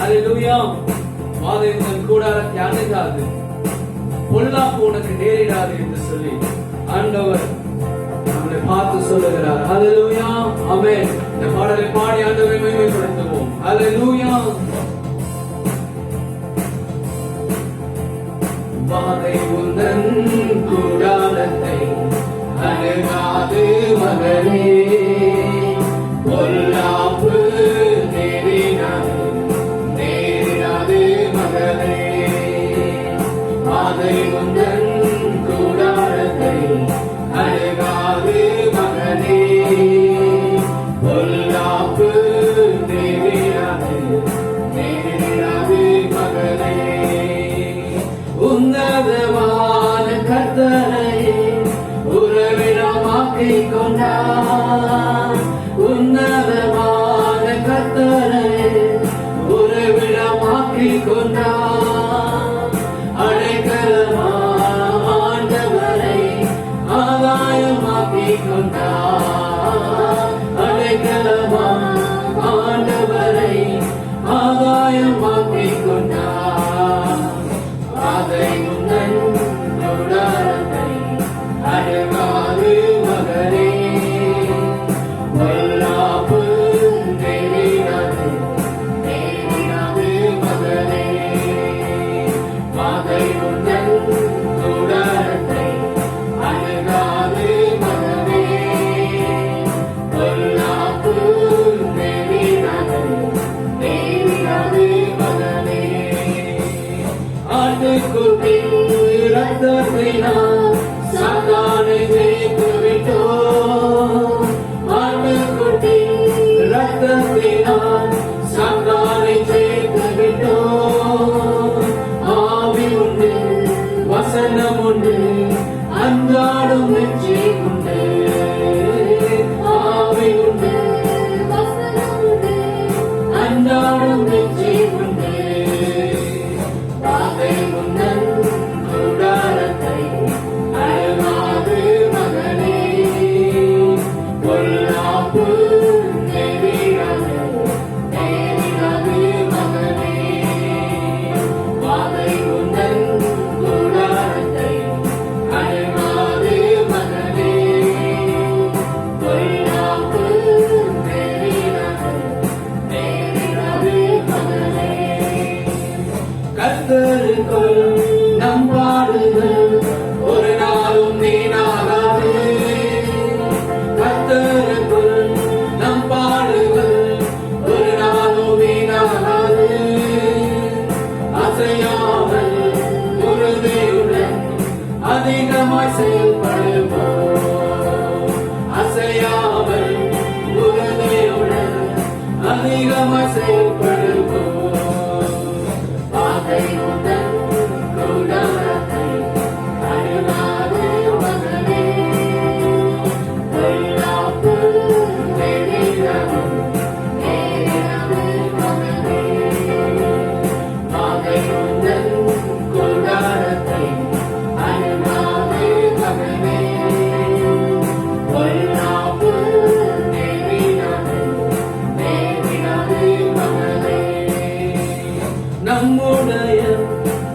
அல்லேலூயா. வாதையின் கூடாரத்தை அணுகாது, பொல்லாப்பு உனக்கு நேரிடாது என்று சொல்லி ஆண்டவர் நம்மை பார்த்து சொல்லுகிறார். அல்லேலூயா. ஆமென். இந்த பாடலை பாடி ஆண்டவரை மகிமைப்படுத்துவோம். அல்லேலூயா. வாதை உந்தன் கூடாரத்தை அணுகாது மகனே, பொல்லாப்பு நேரிடாது மகனே. வாதை உந்தன் கூடாரத்தை அணுகாது மகனே, பொல்லாப்பு நேரிடாது மகனே. உன்னதமான கர்த்தரையே உறவிடமாக்கிக் கொண்டார். உன்னதமான கர்த்தரையே உறவிடமாக்கிக் கொண்டார். அடைக்கலமான ஆண்டவரை ஆதாயமாக்கிக் கொண்டார். அடைக்கலமான ஆண்டவரை ஆதாயமாக்கிக் கொண்டார். வாதை உந்தன் கூடாரத்தை அணுகாது மகனே, பொல்லாப்பு நேரிடாது மகனே. வாதை உந்தன் கூடாரத்தை அணுகாது மகனே, பொல்லாப்பு நேரிடாது மகனே. ஆட்டுக்குட்டி ரத்தத்தினால் சாத்தானை ஜெயித்து விட்டோம். ஆட்டுக்குட்டி ரத்தத்தினால் சாத்தானை ஜெயித்து விட்டோம். ஆவி உண்டு, வசனம் உண்டு, அன்றாடும் வெற்றி உண்டு. ஆவி உண்டு, வசனம் உண்டு, அன்றாடும் வெற்றி உண்டு. வாதை உந்தன் கூடாரத்தை அணுகாது மகனே, பொல்லாப்பு நேரிடாது மகனே. வாதை உந்தன் கூடாரத்தை அணுகாது மகனே, பொல்லாப்பு நேரிடாது மகனே. கர்த்தருக்குள் நம் பாடுகள் ஒரு நாளும் வீணாகாது. கர்த்தருக்குள் நம் பாடுகள் ஒரு நாளும் வீணாகாது. அசையாமல் உறுதியுடன் அதிகமாய் செயல்படுவோம். அசையாமல் உறுதியுடன் அதிகமாய் செயல்படுவோம். வாதை உந்தன் கூடாரத்தை அணுகாது மகனே, பொல்லாப்பு நேரிடாது மகனே. வாதை உந்தன் கூடாரத்தை அணுகாது மகனே, பொல்லாப்பு நேரிடாது மகனே. நம்முடைய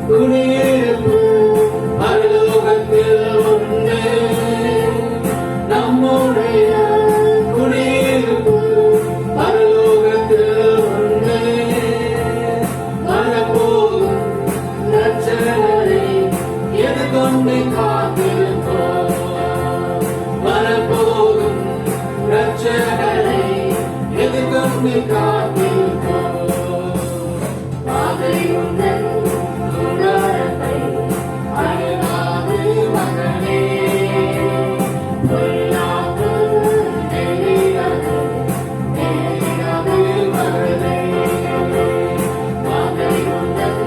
குடியிருப்பு பரலோகத்தில் உண்டு. நம்முடைய குடியிருப்பு பரலோகத்தில் உண்டு. வரப்போகும் இரட்சகரை எதிர்கொண்டு காத்திருப்போம். வரப்போகும் இரட்சகரை எதிர்கொண்டு காத்திருப்போம். வாதை உந்தன் கூடாரத்தை அணுகாது மகனே, பொல்லாப்பு நேரிடாது மகனே. வாதை உந்தன்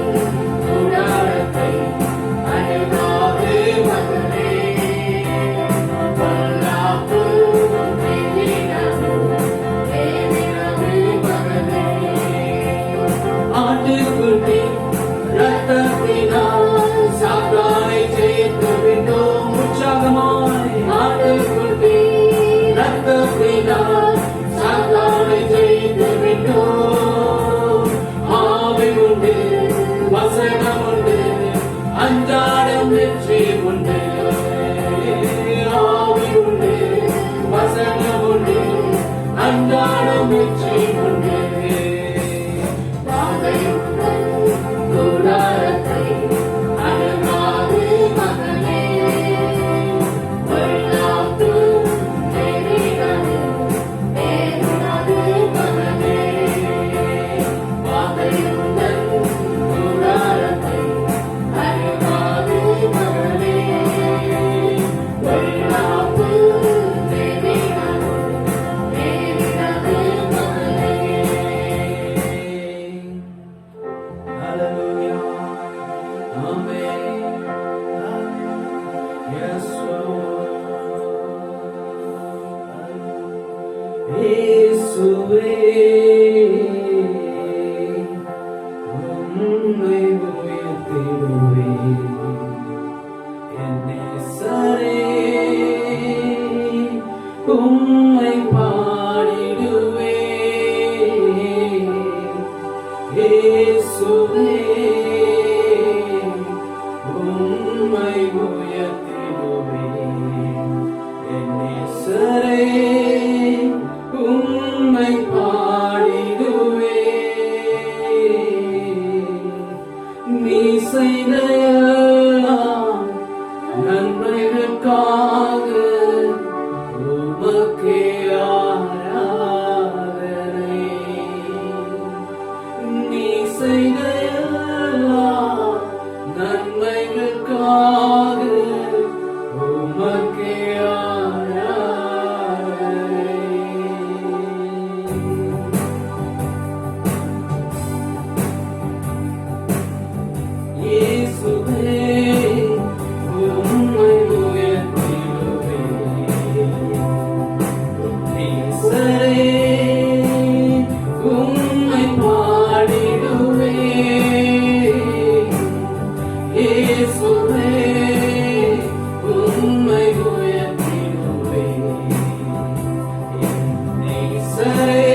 கூடாரத்தை அணுகாது மகனே, பொல்லாப்பு நேரிடாது மகனே. உம்மை உயர்த்திடுவேன். என் நேசரே, உம்மை பாடிடுவேன். இயேசுவே, உம்மை உயர்த்திடுவேன். என் நேசரே, உம்மை பாடிடுவேன். நீ செய்த எல்லா நன்மைகளுக்காக உமக்கே ஆராதனை. நீ செய்த எல்லா நன்மைகளுக்காக உமக்கே ஆராதனை. இயேசுவே, உம்மை உயர்த்திடுவேன். நேசரே, உம்மை பாடிடுவேன். இயேசுவே, உம்மை உயர்த்திடுவேன். நேசரே,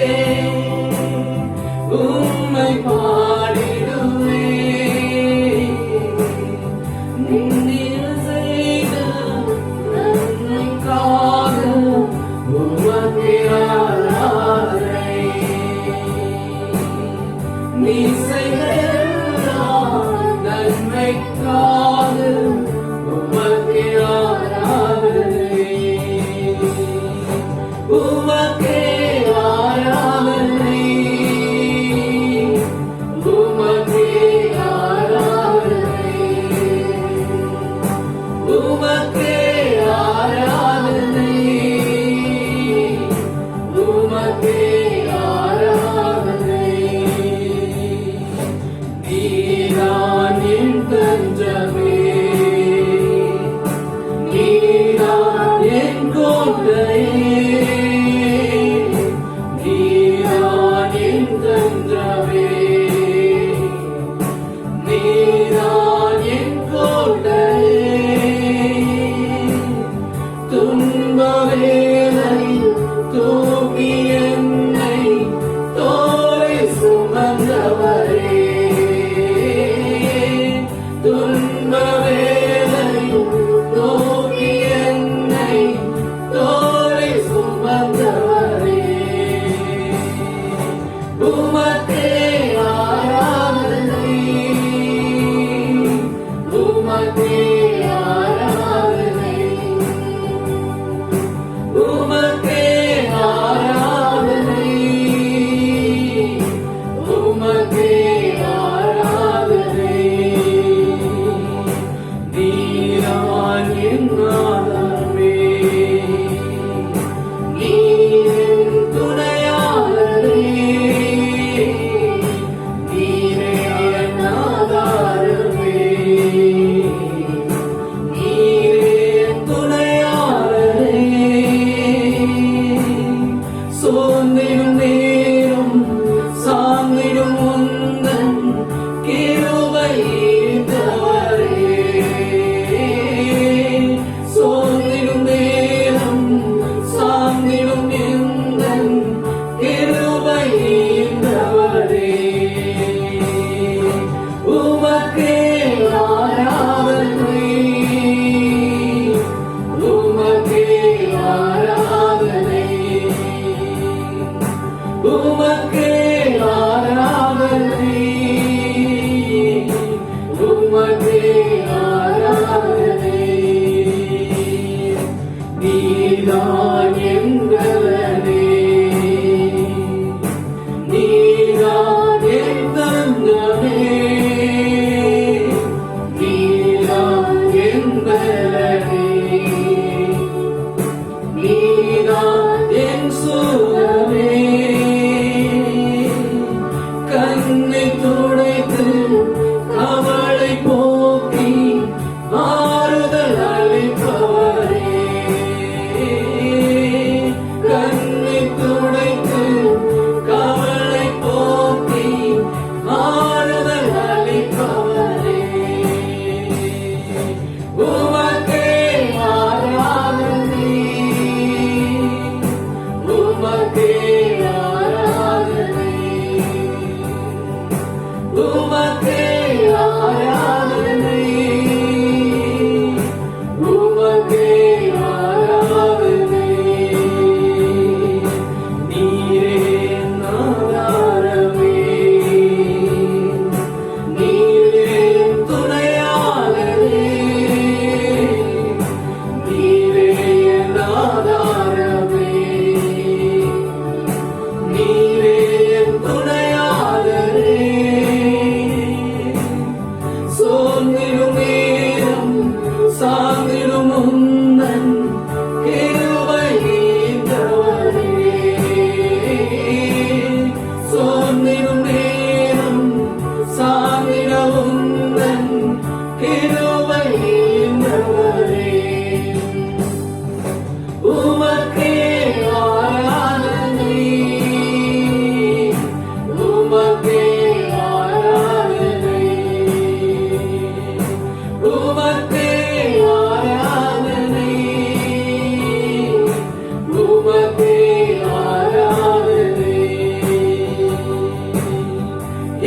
உம்மை பாடிடுவேன். நீர் செய்த நன்மைக்காக உமக்கே ஆராதனை.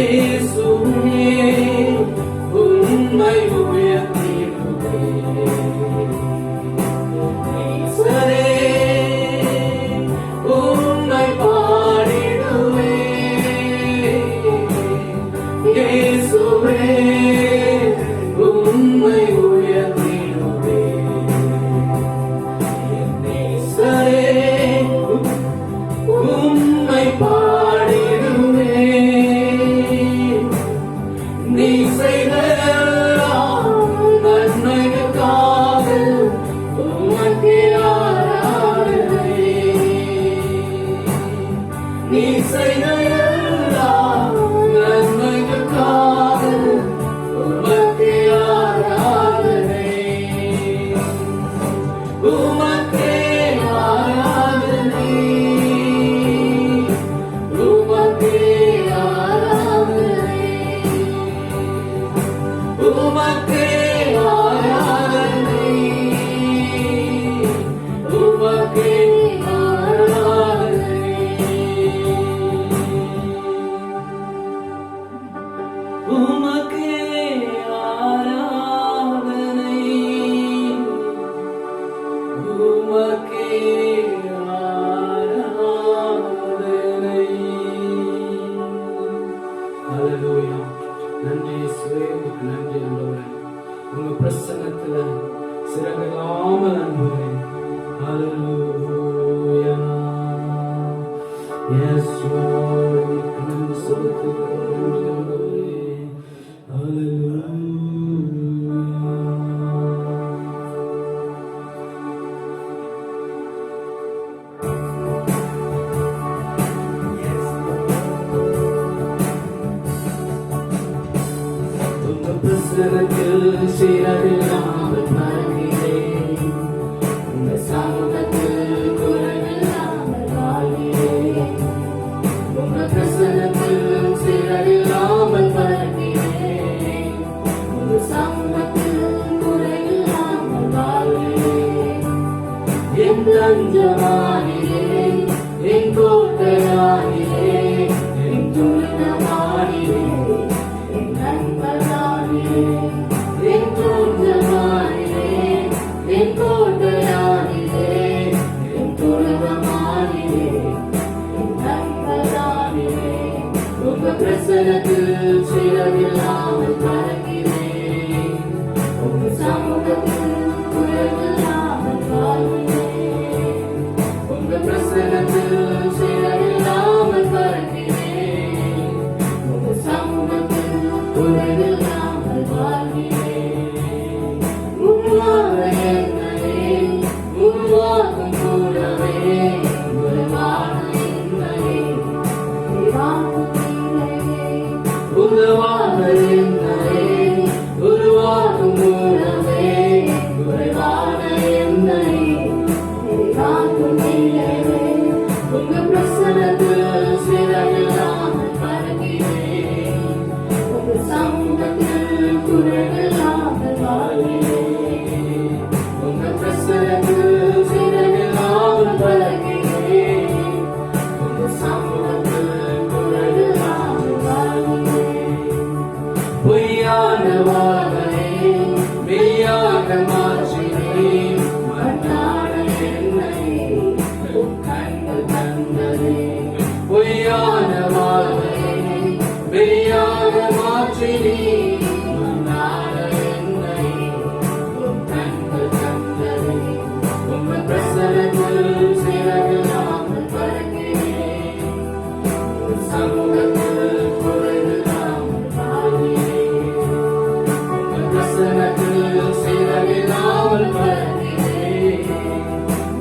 இயேசுவே உம்மை உயர்த்திடுவேன். நேசரே உம்மை பாடிடுவேன். இயேசுவே உம்மை உயர்த்திடுவேன். நேசரே உம்மை பாடிடுவேன். நீ செய்த நன்மைக்காக உமக்கு ஆராதனை. நீ செய்த நன்மைக்காக உமக்கு ஆராதனை. உமக்கே ஆராதனை. உமக்கே ஆராதனை. உமக்கே ஆராதனை. உமக்கே ஆராதனை. உமக்கே ஆராதனை. உமக்கே ஆராதனை. ஹல்லேலூயா. நன்றி இயேசுவே, உமக்கு நன்றி ஆண்டவரே. உங்க பிரசன்னத்துல சிறகில்லாமல் அன்புகிறேன். ஹல்லேலூயா. எஸ் லார்ட், உமக்கு நன்றி செலுத்துகிறேன். நன்றி ஆண்டவரே. ஹல்லேலூயா. உங்க பிரசன்னத்தில் சிறகில்லாமல் பறக்கிறேன். உங்க சமூகத்தில் குறைவில்லாமல் வாழ்கிறேன். உங்க பிரசன்னத்தில் சிறகில்லாமல் பறக்கிறேன். உங்க சமூகத்தில் குறைவில்லாமல் வாழ்கிறேன். என் தஞ்சமாகிறேன், என் கோட்டையாகிறேன், என் துணையாகிறேன், என் நண்பனாகிறேன், என் தோன்றமாகிறேன், என் கோட்டையாகிறேன், என் துணையாகிறேன், என் நண்பனாகிறேன். உங்க பிரசன்னத்தில் சிறகில்லாமல் பறக்கிறேன். உங்க சமூகத்தில் குறைவில்லாமல் வாழ்கிறேன். உங்க பிரசன்னத்தில் சிறகில்லாமல் பறக்கிறேன். உங்க சமூகத்தில் குறைவில்லாமல் வாழ்கிறேன். உருவாக என்னையே உருவாக்கும் கூடவே உருவான என்னையே உருவாக்கும் என்னையே உருவாக என்னையே உருவாக்கும் கூடவே உருவான என்னையே உருவாக்கும் என்னையே. உங்க பிரசன்னத்தில் சிறகில்லாமல் பறக்கிறேன். உங்க சமூகத்தில் குறைவில்லாமல் வாழ்கிறேன். உங்க பிரசன்னத்தில் சிறகில்லாமல் பறக்கிறேன். உங்க சமூகத்தில் குறைவில்லாமல் வாழ்கிறேன். பொய்யான வாழ்வை மெய்யாக மாற்றினேன். மண்ணான என்னை உன் கண்கள் தந்ததே. பொய்யான வாழ்வை மெய்யாக மாற்றினேன். மண்ணான என்னை உன் கண்கள் தந்ததே. உங்க பிரசன்னத்தில் சிறகில்லாமல் பறக்கிறேன். உன் சமூகத்தில் குறைவில்லாமல் வாழ்கிறேன். உங்க பிரசன்னத்தில் சிறகில்லாமல் பறக்கிறேன்.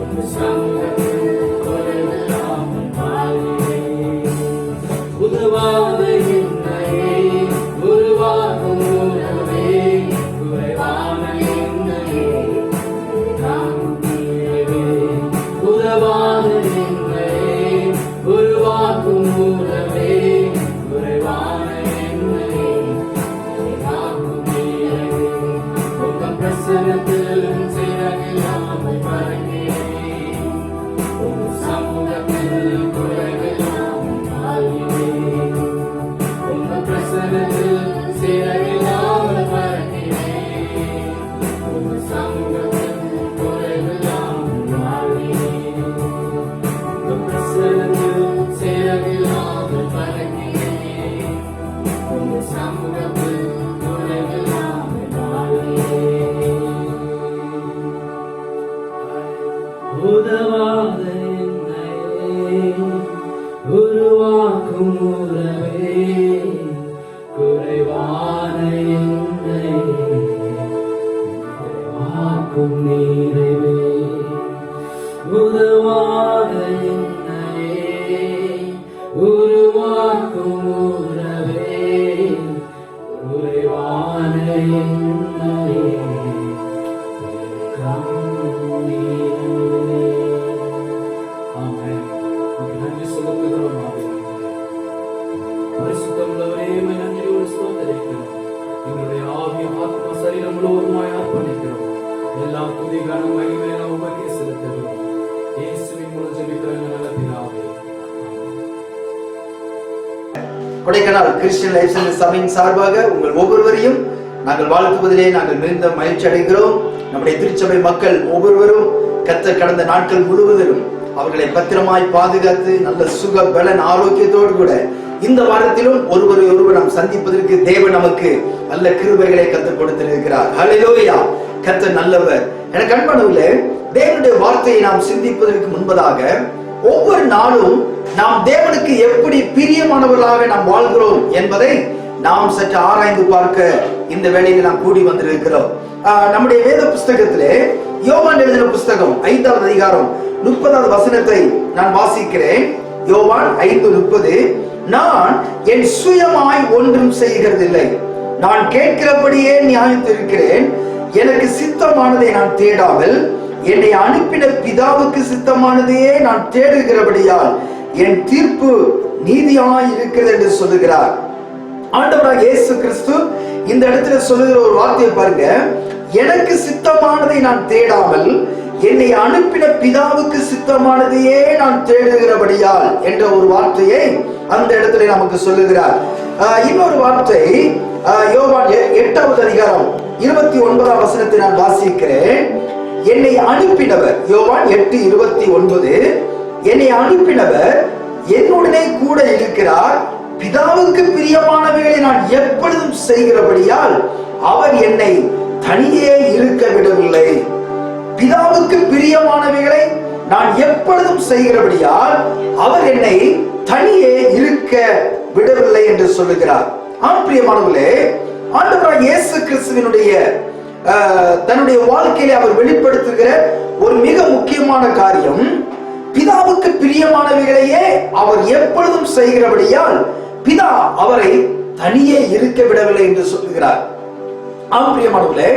உங்க சமூகத்தில் குறைவில்லாமல் வாழ்கிறேன். உதவாத என்னையே உருவாக்கும் உறவே குறைவான என்னையே உருவாக்கும் தீரவே. உதவாத என்னையே உருவாக்கும் உறவே குறைவான என்னையே உருவாக்கும் தீரவே. உங்க பிரசன்னத்தில் சிறகில்லாமல் பறக்கிறேன். உங்க சமூகத்தில் குறைவில்லாமல் வாழ்கிறேன். உனக்கு உலகெல்லாம் வாழ்கிறேன். உதவாத என்னை உருவாக்கும் உறவே, குறைவான என்னை நிறைவாக்கும் நிறைவே. உதவாத என்னை உருவாக்கும் உறவே, குறைவான என்னை நிறைவாக்கும் நிறைவே. ஆமென். நன்றி செலுத்துகிறோம். பரிசுத்தமுள்ளவரே, நன்றியோடு ஸ்தோத்திரிக்கிறோம். எங்களுடைய ஆவி ஆத்மா சரீரம் முழுவதுமாய் அர்ப்பணிக்கிறோம். எல்லா துதி கனம் மகிமை நாம் உமக்கே செலுத்துகிறோம். இயேசுவின் மூலம் ஜெபிக்கிறோம் நல்ல பிதாவே. கொடைக்கானல் கிறிஸ்டியன் லைஃப் சென்டர் சபையின் சார்பாக உங்கள் ஒவ்வொருவரையும் நாங்கள் வாழ்த்துவதிலே நாங்கள் மிகுந்த மகிழ்ச்சி அடைகிறோம். நம்முடைய திருச்சபை மக்கள் ஒவ்வொருவரும் கர்த்தர் கடந்த நாட்கள் முழுவதிலும் அவர்களை பத்திரமாய் பாதுகாத்து நல்ல சுக பலன் ஆரோக்கியத்தோடு கூட இந்த வாரத்திலும் ஒருவரை ஒருவர் நாம் சந்திப்பதற்கு தேவன் நமக்கு நல்ல கிருபைகளை கற்றுக் கொடுத்திருக்கிறார். ஹல்லேலூயா. கர்த்தர் நல்லவர். எனக்கு அன்பானவர்களே, தேவனுடைய வார்த்தையை நாம் சிந்திப்பதற்கு முன்பதாக ஒவ்வொரு நாளும் நாம் தேவனுக்கு எப்படி பிரியமானவர்களாக நாம் வாழ்கிறோம் என்பதை நாம் சற்று ஆராய்ந்து பார்க்க இந்த வேளையில் நாம் கூடி வந்திருக்கிறோம். நம்முடைய வேத புஸ்தகத்திலே யோவான் எழுதின புஸ்தகம் 5வது அதிகாரம் 30வது வசனத்தை நான் வாசிக்கிறேன். யோவான் 5:30. நான் என் சுயமாய் ஒன்றும் செய்கிறதில்லை, நான் கேட்கிறபடியே நியாயத்திருக்கிறேன். எனக்கு சித்தமானதை நான் தேடாமல் என்னை அனுப்பின பிதாவுக்கு சித்தமானதையே நான் தேடுகிறபடியால் என் தீர்ப்பு நீதியாய் இருக்கிறது என்று சொல்லுகிறார். ஆண்டவராக இயேசு கிறிஸ்து இந்த இடத்துல சொல்லுகிற ஒரு வார்த்தையை பாருங்க. எனக்கு சித்தமானதை நான் தேடாமல் என்னை அனுப்பின பிதாவுக்கு சித்தமானதையே நான் தேடுகிறபடியால் என்ற ஒரு வார்த்தையை அந்த இடத்துல நமக்கு சொல்லுகிறார். இன்னொரு வார்த்தை யோவான் 8வது அதிகாரம் 29வது வசனத்தை நான் வாசிக்கிறேன். என்னை அனுப்பினவர், யோவான் 8:29, என்னை அனுப்பினவர் என்னுடனே கூட இருக்கிறார். பிதாவுக்கு பிரியமானவைகளை நான் எப்பொழுதும் செய்கிறபடியால் அவர் என்னை தனியே இருக்க விடவில்லை. பிதாவுக்கு பிரியமானவைகளை நான் எப்பொழுதும் செய்கிறபடியால் அவர் என்னை தனியே இருக்க விடவில்லை என்று சொல்லுகிறார். ஆம் பிரியமானவர்களே, ஆண்டவராகிய இயேசு கிறிஸ்துவினுடைய தன்னுடைய வாழ்க்கையிலே அவர் வெளிப்படுத்துகிற ஒரு மிக முக்கியமான காரியம், பிதாவுக்கு பிரியமானவைகளையே அவர் எப்பொழுதும் செய்கிறபடியால் பிதா அவரை தனியே இருக்க விடவில்லை என்று சொல்லுகிறார். ஆம் பிரியமானவர்களே,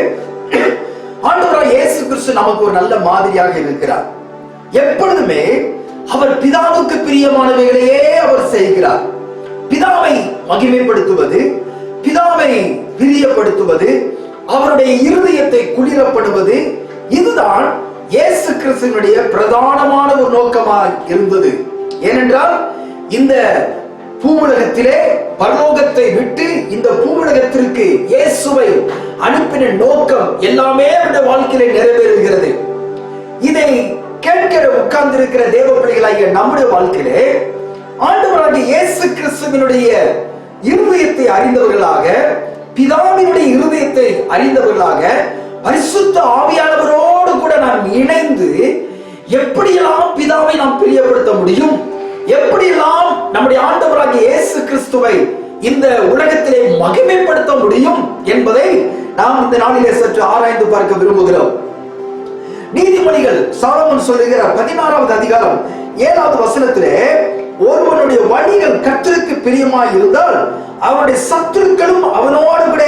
ஆண்டவராகிய இயேசு கிறிஸ்து நமக்கு ஒரு நல்ல மாதிரியாக இருக்கிறார். எப்பொழுதுமே அவர் பிதாவுக்கு பிரியமானவைகளையே அவர் செய்கிறார். பிதாவை மகிமைப்படுத்துவது, பிதாவை பிரியப்படுத்துவது, அவருடைய இருதயத்தை குளிரப்படுவது, இதுதான் இயேசு கிறிஸ்துவினுடைய பிரதானமான ஒரு நோக்கமாக இருந்தது. ஏனென்றால் இந்த பூவுலகத்திலே பரலோகத்தை விட்டு இந்த பூவுலகத்திற்கு இயேசுவை அனுப்பின நோக்கம் எல்லாமே அவருடைய வாழ்க்கையிலே நிறைவேறுகிறது. இதை கேட்கிற உட்கார்ந்திருக்கிற தேவ பிள்ளைகளாகிய நம்முடைய வாழ்க்கையிலே ஆண்டவராகிய இயேசு கிறிஸ்துவினுடைய இருதயத்தை அறிந்தவர்களாக, பிதாவினுடைய இருதயத்தை அறிந்தவர்களாக, பரிசுத்த ஆவியானவரோடு கூட நாம் இணைந்து எப்படியெல்லாம் பிதாவை நாம் பிரியப்படுத்த முடியும், எப்படியெல்லாம் நம்முடைய ஆண்டவராகிய இயேசு கிறிஸ்துவை இந்த உலகத்திலே மகிமைப்படுத்த முடியும் என்பதை நாம் இந்த நாளிலே சற்று ஆராய்ந்து பார்க்க விரும்புகிறோம். நீதிமொழிகள் சாலமோன் சொல்லுகிற 16வது அதிகாரம் 7வது வசனத்திலே, ஒருவனுடைய வழிகள் கர்த்தருக்கு பிரியமாய் இருந்தால் அவருடைய சத்துருக்களும் அவனோடு கூட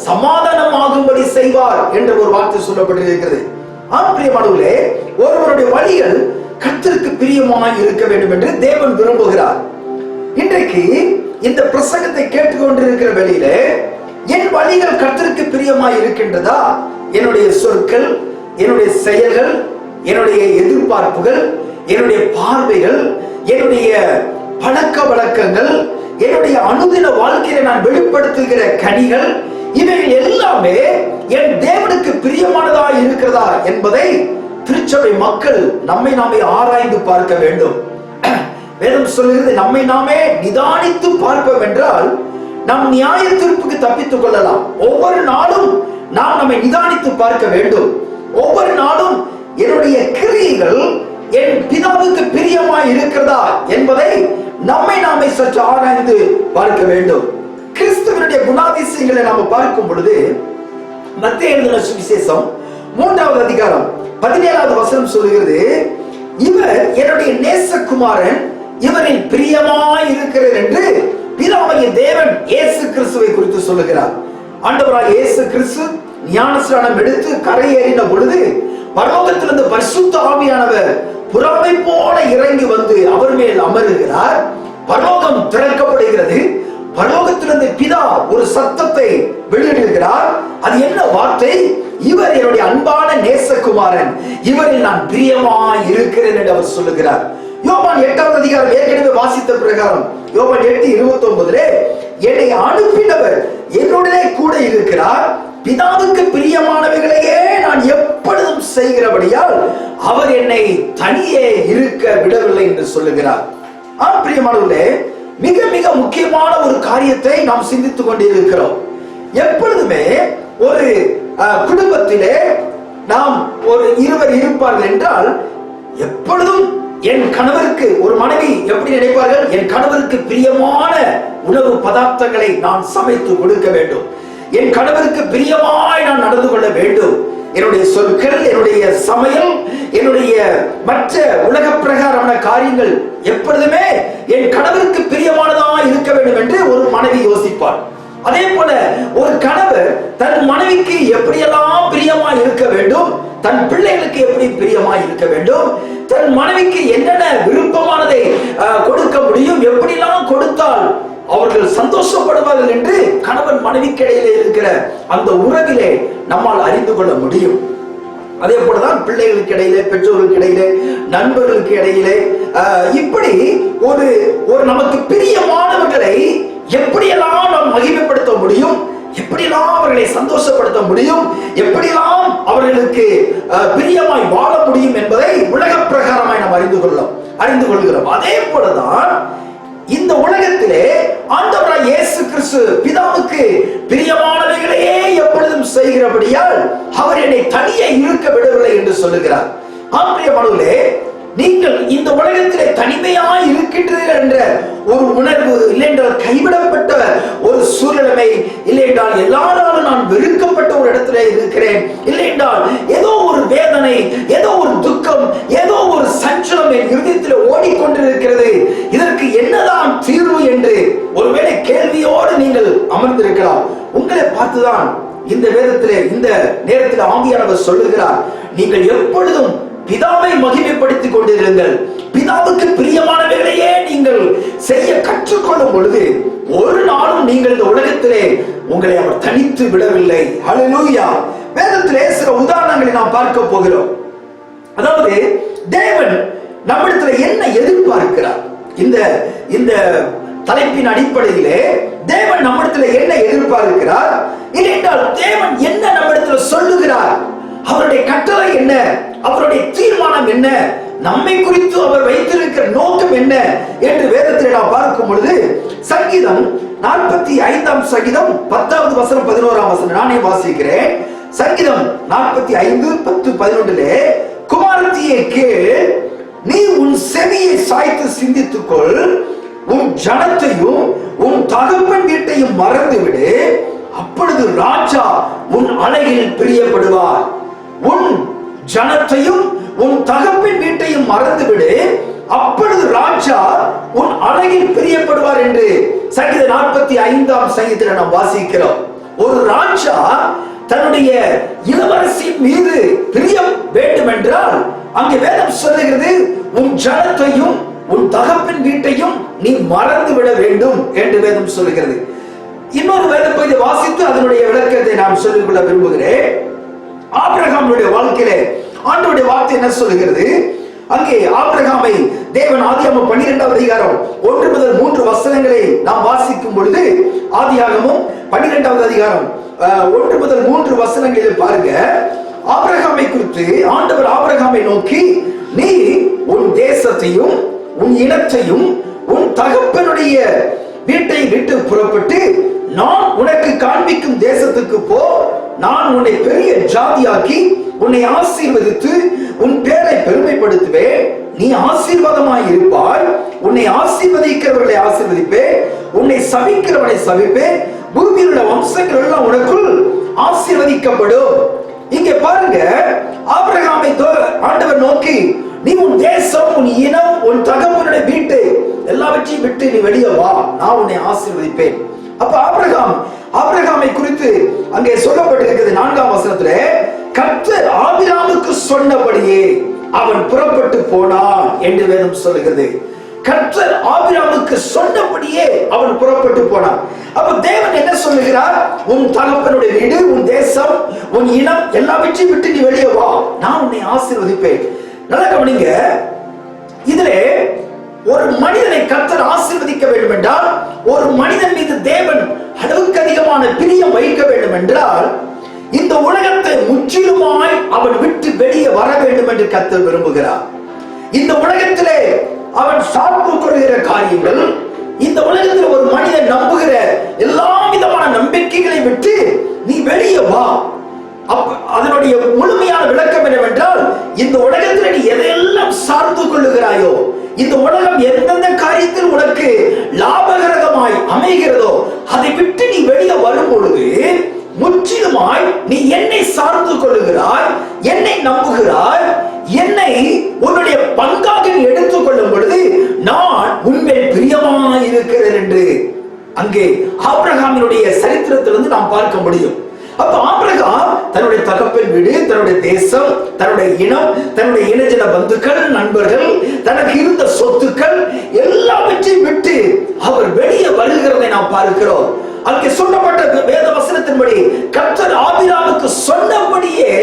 சமாதானமாகும்படி செய்வார் என்ற ஒரு வார்த்தை சொல்லப்பட்டிருக்கிறது. ஆம் பிரியமானவர்களே, ஒருவருடைய வழிகள் கர்த்தருக்கு பிரியமாய் இருக்க வேண்டும் என்று தேவன் விரும்புகிறார். இன்றைக்கு இந்த பிரசங்கத்தை கேட்டுக்கொண்டிருக்கிற வேளையிலே என் வழிகள் கர்த்தருக்கு பிரியமாய் இருக்கின்றதா? என்னுடைய சொற்கள், என்னுடைய செயல்கள், என்னுடைய எதிர்பார்ப்புகள், என்னுடைய பார்வைகள், என்னுடைய பழக்க வழக்கங்கள், என்னுடைய அனுதின வாழ்க்கையில நான் வெளிப்படுத்துகிற கனிகள், இவைகள் எல்லாமே என் தேவனுக்கு பிரியமானதா இருக்கிறதா என்பதை திருச்சபை மக்கள் நம்மை நாமே ஆராய்ந்து பார்க்க வேண்டும். வேதம் சொல்கிறது, நம்மை நாமே நிதானித்து பார்ப்போம் என்றால் நாம் நியாய தீர்ப்புக்கு தப்பித்துக் கொள்ளலாம். ஒவ்வொரு நாளும் நாம் நம்மை நிதானித்து பார்க்க வேண்டும். ஒவ்வொரு நாளும் என்னுடைய கிரியைகள் என் பிதாவுக்கு பிரியமாய் இருக்கிறதா என்பதை நம்மை நாமே சற்று ஆராய்ந்து பார்க்க வேண்டும். கிறிஸ்துவனுடைய குணாதிசயங்களை நாம பார்க்கும் பொழுது மத்தேயு எழுதின சுவிசேஷம் 3வது அதிகாரம் 17வது வசனம் சொல்கிறது, இவர் என்னுடைய நேசகுமாரன், இவரில் பிரியமாய் இருக்கிறார் என்று பிதாவாகிய தேவன் இயேசு கிறிஸ்துவை குறித்து சொல்லுகிறார். ஆண்டவராகிய இயேசு கிறிஸ்து ஞானஸ்நானம் எடுத்து கரையேறின பொழுது பரலோகத்திலிருந்து பரிசுத்த ஆவியானவர் புறாவை போல இறங்கி வந்து அவர் மேல் அமருகிறார். பரலோகம் திறக்கப்படுகிறது. பரலோகத்திலிருந்து பிதா ஒரு சத்தத்தை வெளியிடுகிறார். அது என்ன வார்த்தை? இவர் என்னுடைய அன்பான நேசகுமாரன், இவரில் நான் பிரியமாய் இருக்கிறேன் என்று அவர் சொல்லுகிறார். யோவான் 8வது அதிகாரம் ஏற்கனவே வாசித்த பிரகாரம் யோவான் 8:29 என்னை அனுப்பினவர் என்னுடனே கூட இருக்கிறார், பிதாவுக்கு பிரியமானவைகளையே நான் எப்பொழுதும் செய்கிறபடியால் அவர் என்னை தனியே இருக்க விடவில்லை என்று சொல்லுகிறார். பிரியமானவர்களே, மிக மிக முக்கியமான ஒரு காரியத்தை நாம் சிந்தித்துக் கொண்டிருக்கிறோம். எப்பொழுதுமே ஒரு குடும்பத்திலே நாம் ஒரு இருவர் இருப்பார்கள் என்றால், எப்பொழுதும் என் கணவருக்கு, ஒரு மனைவி எப்படி நினைப்பார்கள், என் கணவருக்கு பிரியமான உணவு பதார்த்தங்களை நான் சமைத்து கொடுக்க வேண்டும், என் கணவருக்கு பிரியமாய் நான் நடந்து கொள்ள வேண்டும், என்னுடைய சொற்கள், என்னுடைய சமையல், என்னுடைய மற்ற உலக பிரகாரமான காரியங்கள் எப்பொழுதுமே என் கணவருக்கு பிரியமானதாக இருக்க வேண்டும் என்று ஒரு மனைவி யோசிப்பார். அதே போல ஒரு கணவர் தன் மனைவிக்கு எப்படியெல்லாம் பிரியமாய் இருக்க வேண்டும், தன் பிள்ளைகளுக்கு எப்படி பிரியமாய் இருக்க வேண்டும், தன் மனைவிக்கு என்னென்ன விருப்பமானதை கொடுக்க முடியும், எப்படிலாம் கொடுத்தால் அவர்கள் சந்தோஷப்படுவார்கள் என்று கணவன் மனைவிக்கு இடையிலே இருக்கிற அந்த உறவிலே நம்மால் அறிந்து கொள்ள முடியும். அதே போலதான் பிள்ளைகளுக்கு இடையிலே, பெற்றோர்களுக்கு இடையிலே, நண்பர்களுக்கு இடையிலே, இப்படி ஒரு நமக்கு பிரியமானவர்களை எப்படியெல்லாம் நாம் மகிமைப்படுத்த முடியும், எப்படியெல்லாம் அவர்களை சந்தோஷப்படுத்த முடியும், எப்படியெல்லாம் அவர்களுக்கு பிரியமாய் வாழ முடியும் என்பதை உலக பிரகாரமாய் நாம் அறிந்து கொள்கிறோம். அதே போலதான் இந்த உலகத்திலே ஆண்டவராகிய இயேசு கிறிஸ்து பிதாவுக்கு பிரியமானவைகளையே எப்பொழுதும் செய்கிறபடியால் அவர் என்னை தனியே இருக்க விடவில்லை என்று சொல்லுகிறார். பிரியமானவர்களே, நீங்கள் இந்த உலகத்திலே தனிமையாய் இருக்கின்றீர்கள் என்ற ஒரு உணர்வு, இல்லை என்றால் கைவிடப்பட்ட ஒரு சூழ்நிலை, இல்லை என்றால் எல்லாராலும் நான் வெறுக்கப்பட்ட ஒரு இடத்திலே இருக்கிறேன், இல்லை என்றால் ஏதோ ஒரு வேதனை, ஏதோ ஒரு துக்கம், ஏதோ ஒரு சஞ்சலம் என் இருதயத்தில் ஓடிக்கொண்டிருக்கிறது, இதற்கு என்னதான் தீர்வு என்று ஒருவேளை கேள்வியோடு நீங்கள் அமர்ந்திருக்கலாம். உங்களை பார்த்துதான் இந்த வேதத்திலே, இந்த நேரத்தில் ஆவியானவர் சொல்லுகிறார், நீங்கள் எப்பொழுதும் பிதாவை மகிமைப்படுத்திக் கொண்டிருங்கள், பிதாவுக்கு பிரியமானவைகளையே நீங்கள் செய்ய கற்றுக்கொள்ளும் பொழுது ஒரு நாளும் நீங்கள் இந்த உலகத்திலே உங்களை அவர் தனித்து விடவில்லை. ஹல்லேலூயா. வேதத்திலே சில உதாரணங்களை நாம் பார்க்க போகிறோம். அதாவது தேவன் நம்மிடத்துல என்ன எதிர்பார்க்கிறார், இந்த தலைப்பின் அடிப்படையிலே தேவன் நம்மிடத்துல என்ன எதிர்பார்க்கிறார், இல்லையென்றால் தேவன் என்ன நம்மிடத்துல சொல்லுகிறார், அவருடைய கட்டளை என்ன, அவருடைய தீர்மானம் என்ன, நம்மை குறித்து அவர் வைத்திருக்கிற நோக்கம் என்ன என்று வேதத்தில் நாம் பார்க்கும் பொழுது சங்கீதம் 45ஆம் சங்கீதம் 10வது வசனம் 11ஆம் வசனம் நானே வாசிக்கிறேன். சங்கீதம் 45:10-11 குமாரத்தியே கேள், நீ உன் செவியை சாய்த்து சிந்தித்துக்கொள், உன் ஜனத்தையும் உன் தகப்பன் வீட்டையும் மறந்துவிடு, அப்பொழுது ராஜா உன் அழகில் பிரியப்படுவார். உன் ஜனத்தையும் உன் தகப்பின் வீட்டையும் மறந்துவிடு, அப்பொழுது ராஜா உன் அழகில் பிரியப்படுவார் என்று சங்கீதம் 45ஆம் சங்கீதத்தில் நாம் வாசிக்கிறோம். ஒரு ராஜா தன்னுடைய இளவரசியின் மீது பிரியம் வேண்டும் என்றால் அங்கே வேதம் சொல்லுகிறது, உன் ஜனத்தையும் உன் தகப்பின் வீட்டையும் நீ மறந்து விட வேண்டும் என்று வேதம் சொல்லுகிறது. இன்னொரு வேத பகுதியை வாசித்து அதனுடைய விளக்கத்தை நான் சொல்லிக்கொள்ள விரும்புகிறேன். ஆபிரகாமுடைய வாழ்க்கையிலே ஆண்டவருடைய வார்த்தை என்ன சொல்லுகிறது, அங்கே ஆபிரகாமை தேவன் ஆதியாகமம் 12வது அதிகாரம் 1 முதல் 3 வசனங்களை நாம் வாசிக்கும் பொழுது, ஆதியாகமம் 12வது அதிகாரம் 1 முதல் 3 வசனங்களில் பாருங்க, ஆபிரகாமை குறித்து ஆண்டவர் ஆபிரகாமை நோக்கி, நீ உன் தேசத்தையும் உன் இனத்தையும் உன் தகப்பனுடைய வீட்டை விட்டு புறப்பட்டு நான் உனக்கு காண்பிக்கும் தேசத்துக்கு போ. நான் உன்னை பெரிய ஜாதியாக்கி உன்னை ஆசீர்வதித்து உன் பேரை பெருமைப்படுத்துவேன். நீ ஆசீர்வாதமாய் இருப்பாய். உன்னை ஆசீர்வதிக்கிறவர்களை ஆசீர்வதிப்பேன், உன்னை சபிக்கிறவனை சபிப்பேன். பூமியில் உள்ள வம்சங்கள் எல்லாம் உனக்குள் ஆசீர்வதிக்கப்படும். இங்க பாருங்க, ஆபிரகாமை ஆண்டவர் நோக்கி, நீ உன் தேசம், உன் இனம், உன் தகப்பனுடைய வீட்டு எல்லாவற்றையும் விட்டு நீ வெளியே வா, நான் உன்னை ஆசீர்வதிப்பேன். அப்ப ஆபிரகாமை குறித்து அங்கே சொல்லப்பட்டிருக்கிறது 4ஆம் வசனத்திலே, கர்த்தர் ஆபிரகாமுக்கு சொன்னபடியே அவன் புறப்பட்டு போனான் என்று வேதம் சொல்லுகிறது. கர்த்தர் ஆபிரகாமுக்கு சொன்னபடியே அவன் புறப்பட்டு போனான். அப்ப தேவன் என்ன சொல்லுகிறார்? உன் தகப்பனுடைய வீடு, உன் தேசம், உன் இனம் எல்லாவற்றையும் விட்டு நீ வெளியே வா, நான் உன்னை ஆசீர்வதிப்பேன். நல்லா கவனிங்க, இதிலே ஒரு மனிதனை கர்த்தர் ஆசீர்வதிக்க வேண்டும் என்றால், ஒரு மனிதன் மீது தேவன் அளவுக்கு அதிகமான பிரியம் வைக்க வேண்டும் என்றால், இந்த உலகத்தை முற்றிலுமாய் அவன் விட்டு வெளியே வர வேண்டும் என்று கர்த்தர் விரும்புகிறார். இந்த உலகத்திலே அவன் சார்பு கொள்கிற காரியங்கள், இந்த உலகத்தில் ஒரு மனிதன் நம்புகிற எல்லா விதமான நம்பிக்கைகளை விட்டு நீ வெளியே வா. அதனுடைய முழுமையான விளக்கம் என்னவென்றால், இந்த உலகத்தில் நீ எதையெல்லாம் சார்ந்து கொள்ளுகிறாயோ, இந்த உலகம் எந்தெந்த காரியத்தில் உனக்கு லாபகரமாய் அமைகிறதோ அதை விட்டு நீ வெளியே வரும் பொழுது முற்றிலுமாய் நீ என்னை சார்ந்து கொள்ளுகிறாய், என்னை நம்புகிறாய், என்னை உன்னுடைய பங்காக நீ எடுத்துக் கொள்ளும் பொழுது நான் உண்மையில் பிரியமாய் இருக்கிறேன் என்று அங்கே ஆபிரகாமினுடைய சரித்திரத்திலிருந்து நாம் பார்க்க முடியும். அப்ப ஆபிரகாம் தன்னுடைய தகப்பன் வீடு, தன்னுடைய தேசம், தன்னுடைய இனம், தன்னுடைய இனஜன பந்துக்கள், நண்பர்கள், தனக்கு இருந்த சொத்துக்கள் எல்லாவற்றையும் விட்டு அவர் வெளியே வருகிறதை நாம் பார்க்கிறோம். அங்கே சொல்லப்பட்ட வேத வசனத்தின்படி கர்த்தர் ஆபிரகாமுக்கு சொன்னபடியே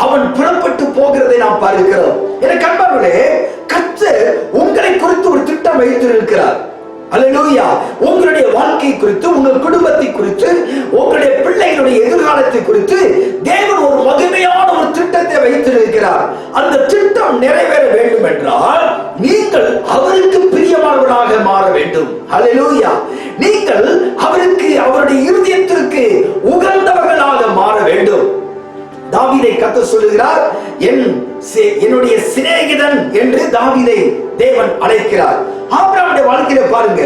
அவன் புறப்பட்டு போகிறதை நாம் பார்க்கிறோம். எனக்கு அன்பானவர்களே, கர்த்தர் உங்களை குறித்து ஒரு திட்டம் வைத்திருக்கிறார். அல்லேலூயா. உங்களுடைய வாழ்க்கை குறித்து, உங்கள் குடும்பத்தை குறித்து, உங்களுடைய பிள்ளைகளுடைய எதிர்காலத்தை குறித்து தேவன் ஒரு மகிமையான ஒரு திட்டத்தை வைத்திருக்கிறார். அந்த திட்டம் நிறைவேற வேண்டும் என்றால் நீங்கள் அவருக்கு பிரியமானவர்களாக மாற வேண்டும். அல்லேலூயா. நீங்கள் அவருக்கு, அவருடைய இருதயத்திற்கு உகந்தவர்களாக மாற வேண்டும். தாவீதை கர்த்தர் சொல்லுகிறார், என்னுடைய சிநேகிதன் என்று தாவீதை தேவன் அழைக்கிறார். ஆபிரகாமுடைய வாழ்க்கையில பாருங்க,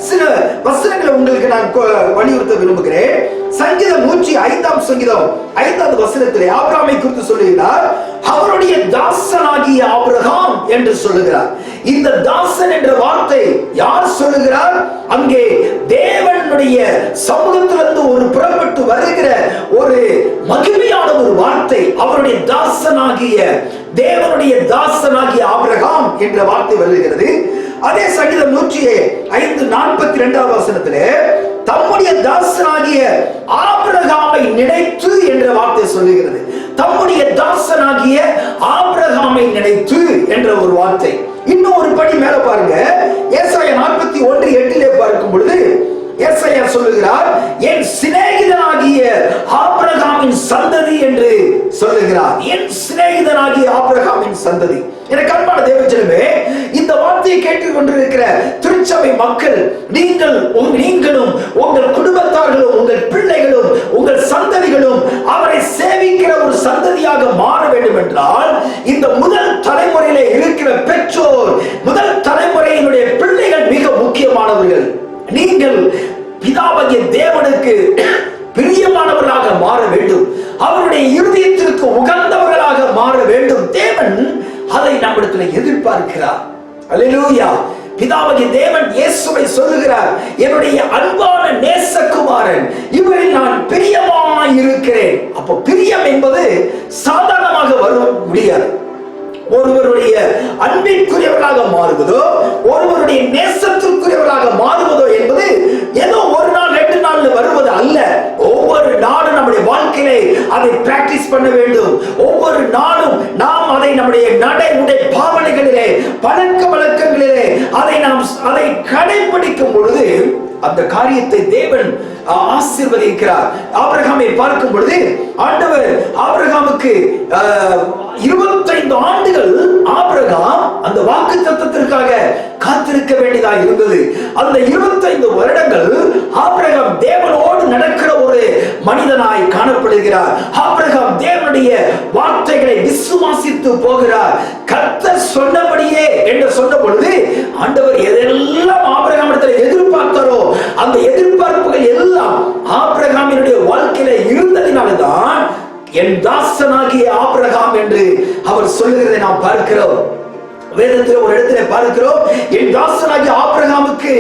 சில வசனங்களை உங்களுக்கு நான் வலியுறுத்த விரும்புகிறேன். சங்கீதம் 105ஆம் சங்கீதம் 5வது வசனத்திலே ஆபிரகாமை குறித்து சொல்லுகிறார், அவருடைய தாசனாகிய ஆபிரகாம் என்று சொல்லுகிறார். இந்த தாசன் என்ற வார்த்தை யார் சொல்லுகிறார்? அங்கே தேவனுடைய சமூகத்திலிருந்து ஒரு புறப்பட்டு வருகிற ஒரு மகிமையான ஒரு வார்த்தை, அவருடைய தாசனாகிய, தேவனுடைய தாசனாகிய ஆபிரகாம் என்ற வார்த்தை வருகிறது. அதே சங்கீதம் 105:42 வசனத்திலே தம்முடைய தாசனாகிய ஆபிரகாமை நினைத்து என்ற வார்த்தை சொல்லுகிறது. தம்முடைய தாசனாகிய ஆபிரகாமை நினைத்து என்ற ஒரு வார்த்தை. இன்னும் ஒரு படி மேல பாருங்க, ஏசாயா 41:8 பார்க்கும் பொழுது ஏசாயா சொல்லுகிறார், என் சிநேகிதனாகிய ஆபிரகாமின் சந்ததி என்று சொல்லுகிறார். என் சிநேகிதனாகிய ஆபிரகாமின் சந்ததி. எனக்கு அன்பான தேவஜனமே, இந்த வார்த்தையை கேட்டுக் கொண்டிருக்கிற திருச்சபை மக்கள், நீங்களும் உங்கள் குடும்பத்தார்களும் உங்கள் பிள்ளைகளும் உங்கள் சந்ததிகளும் அவரை சேவிக்கிற ஒரு சந்ததியாக மாற வேண்டும் என்றால், இந்த முதல் தலைமுறையில இருக்கிற பெற்றோர், முதல் தலைமுறையினுடைய பிள்ளைகள் மிக முக்கியமானவர்கள். நீங்கள் பிதாவாகிய தேவனுக்கு பிரியமானவர்களாக மாற வேண்டும், அவருடைய இருதயத்திற்கு உகந்தவர்களாக மாற வேண்டும். தேவன் அதை நம்மிடத்தில் எதிர்பார்க்கிறார். அல்லேலூயா. பிதாவாகிய தேவன் இயேசுவை சொல்லுகிறார், என்னுடைய அன்பான நேசகுமாரன், இவரில் நான் பிரியமாய் இருக்கிறேன். அப்போ பிரியம் என்பது சாதாரணமாக வர முடியாது. ஒருவருடைய அன்பிற்குரியவர்களாக மாறுவதோ, ஒருவருடைய நேசத்திற்குரியவர்களாக மாறுவதோ என்பது ஏதோ ஒரு நாள் 2 நாள்ல வருவது அல்ல. ஒவ்வொரு நாளும் நம்முடைய வாழ்க்கையிலே அதை பிராக்டிஸ் பண்ண வேண்டும். ஒவ்வொரு நாளும் நாம் அதை நம்முடைய நடை உடை பாவனைகளிலே, பழக்க வழக்கங்களிலே அதை கடைபிடிக்கும் பொழுது அந்த காரியத்தை தேவன் ஆசீர்வதிக்கிறார். ஆபிரகாமை பார்க்கும் பொழுது ஆண்டவர் ஆபிரகாமுக்கு 25 ஆண்டுகள் ஆபிரகாம் அந்த வாக்குத்தத்தத்திற்காக காத்திருக்க வேண்டியதாக இருந்தது. அந்த 25 வருட பாருங்கள், ஆபிரகாம் தேவனோடு நடக்கிற ஒரு மனிதனாய் காணப்படுகிறார். ஆபிரகாம் தேவனுடைய வார்த்தைகளை விசுவாசித்து போகிறார். கர்த்தர் சொன்னபடியே என்று சொன்ன பொழுது ஆண்டவர் எதெல்லாம் ஆபிரகாமிடத்தில் எதிர்பார்த்தாரோ அந்த எதிர்பார்ப்புகள் எல்லாம் ஆபிரகாமினுடைய வாழ்க்கையில இருந்ததினால்தான் என் தாசனாகிய ஆபிரகாம் என்று அவர் சொல்லுகிறதை நாம் பார்க்கிறோம். வேதத்தில் ஒரு இடத்துல பார்க்கிறோம், என் தாசனாகிய ஆபிரகாமுக்கு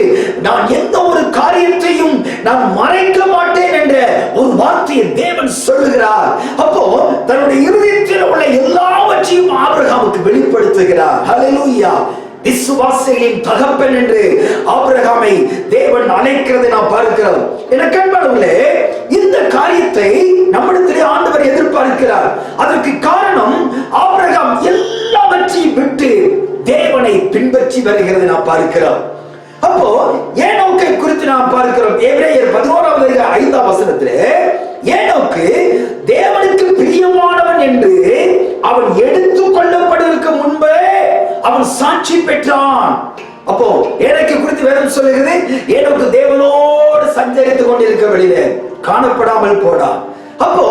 நான் எந்த ஒரு காரியத்தையும் நான் மறைக்க மாட்டேன் என்ற ஒரு வார்த்தையை தேவன் சொல்லுகிறார். அப்போ தன்னுடைய இருதயத்தில் உள்ள எல்லாவற்றையும் ஆபிரகாமுக்கு வெளிப்படுத்துகிறார். ஹல்லேலூயா! விசுவாசிகளின் தகப்பன் என்று ஆபிரகாமை தேவன் அழைக்கிறதை நாம் பார்க்கிறோம். எனக்கு அன்பானவர்களே, இந்த காரியத்தை நம்மிடத்திலே ஆண்டவர் எதிர்பார்க்கிறார். அதற்கு காரணம் ஆபிரகாம் எல்லாவற்றையும் விட்டு தேவனை பின்பற்றி வருகிறது நாம் பார்க்கிறோம். அப்போ ஏனோக்கை குறித்து நாம் பார்க்கிறோம். எபிரேயர் 11:5 ஏனோக்கு தேவனுக்கு பிரியமானவன் என்று அவன் எடுத்துக் கொள்ளப்படுவதற்கு முன்பே அவன் சாட்சி பெற்றான். அப்போ ஏனோக்கை குறித்து வேதம் சொல்லுகிறது, ஏனோக்கு தேவனோடு சஞ்சரித்துக் கொண்டிருக்க வெளியிலே காணப்படாமல் போனான். அப்போ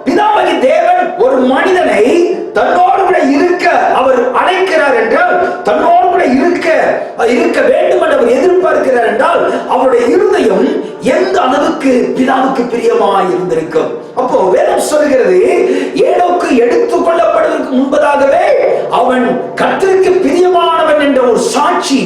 பிதாவாகிய தேவன் ஒரு மனிதனை தன்னோடு கூட இருக்க அவர் அழைக்கிறார் என்றால், தன்னோடு கூட இருக்க வேண்டும் என்று அவர் எதிர்பார்க்கிறார் என்றால், அவருடைய இருதயம் எந்த அளவுக்கு பிதாவுக்கு பிரியமாய் இருந்திருக்கும். அப்போ வேதம் சொல்கிறது, ஏனோக்கு எடுத்துக் கொள்ளப்படுவதற்கு முன்பதாகவே அவன் கர்த்தருக்கு பிரியமானவன் என்ற ஒரு சாட்சி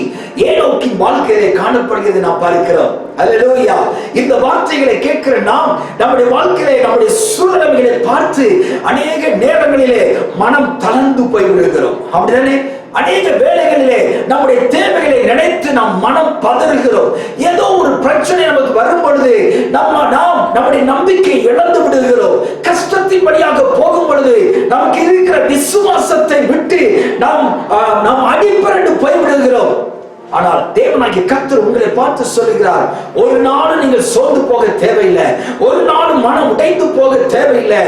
ஏனோக்கின் வாழ்க்கையிலே காணப்படுகிறது நாம் பார்க்கிறோம். அல்லேலூயா! இந்த வார்த்தைகளை கேட்கிற நாம் நம்முடைய வாழ்க்கையிலே நம்முடைய சூழ்நிலைகளை பார்த்து அநேக நேரங்களிலே மனம் தளர்ந்து போய்விடுகிறோம். அப்படிதானே? அநேக வேளைகளிலே நம்முடைய தேவைகளை நினைத்து நாம் மனம் பதறுகிறோம். ஏதோ ஒரு பிரச்சனை நமக்கு வரும் பொழுது நம்முடைய நம்பிக்கை இழந்து விடுகிறோம். கஷ்டத்தின் வழியாக போகும் பொழுது நமக்கு இருக்கிற விசுவாசத்தை விட்டு நாம் அடிபரண்டு போய்விடுகிறோம். ஆனால் தேவனாகிய கர்த்தர் உங்களை பார்த்து சொல்லுகிறார், ஒரு நாளும் நீங்கள் சோர்ந்து போக தேவையில்லை, ஒரு நாளும் மனம் உடைந்து போக தேவையில்லை.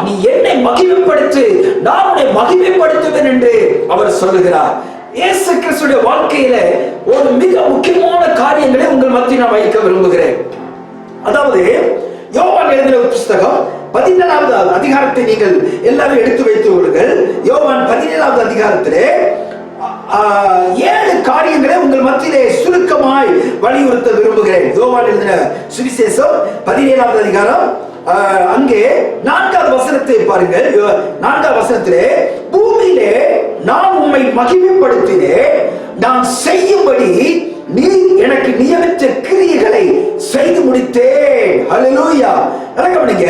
நீ என்னை மகிமைப்படுத்து, நான் உன்னை மகிமைப்படுத்துவேன் என்று அவர் சொல்லுகிறார். இயேசு கிறிஸ்துடைய வாழ்க்கையில ஒரு மிக முக்கியமான காரியங்களை உங்கள் மத்தியில் நான் வைக்க விரும்புகிறேன். அதாவது யோவான் எழுதின புத்தகம் 17வது அதிகாரத்தை நீங்கள் எல்லாரும் எடுத்து வைத்துக் கொள்ளுங்கள். யோவான் 17வது அதிகாரத்திலே 7 காரியங்களை உங்கள் மத்தியிலே சுருக்கமாய் வலியுறுத்த விரும்புகிறேன். யோவான் எழுதின சுவிசேஷம் 17வது அதிகாரம் அங்கே 4வது வசனத்தை பாருங்கள். 4வது வசனத்திலே, பூமியிலே நான் உம்மை மகிமைப்படுத்தினேன், நான் செய்யும்படி நீ எனக்கு நியமித்த கிரியைகளை செய்து முடித்தேன். ஹல்லேலூயா! கவனிங்க,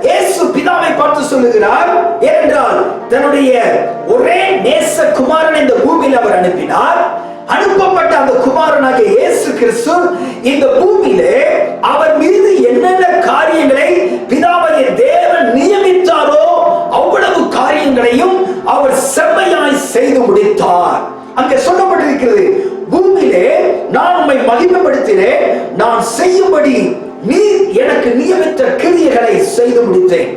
இயேசு பிதாவை பார்த்து சொல்லுகிறார். ஏனென்றால் தன்னுடைய ஒரே நேச குமாரனை இந்த பூமியில் அவர் அனுப்பினார். அனுப்பப்பட்ட அந்த குமாரனாகிய இயேசு கிறிஸ்து இந்த பூமியிலே அவர் மீது என்னென்ன காரியங்களை பிதாவாகிய தேவன் நியமித்தாரோ அவ்வளவு காரியங்களையும் அவர் செம்மையாய் செய்து முடித்தார். அங்கே சொல்லப்பட்டிருக்கிறது, பூமியிலே நான் உம்மை மகிமைப்படுத்தினேன், நான் செய்யும்படி நீ எனக்கு நியமித்த கிரியைகளை செய்து முடித்தேன்.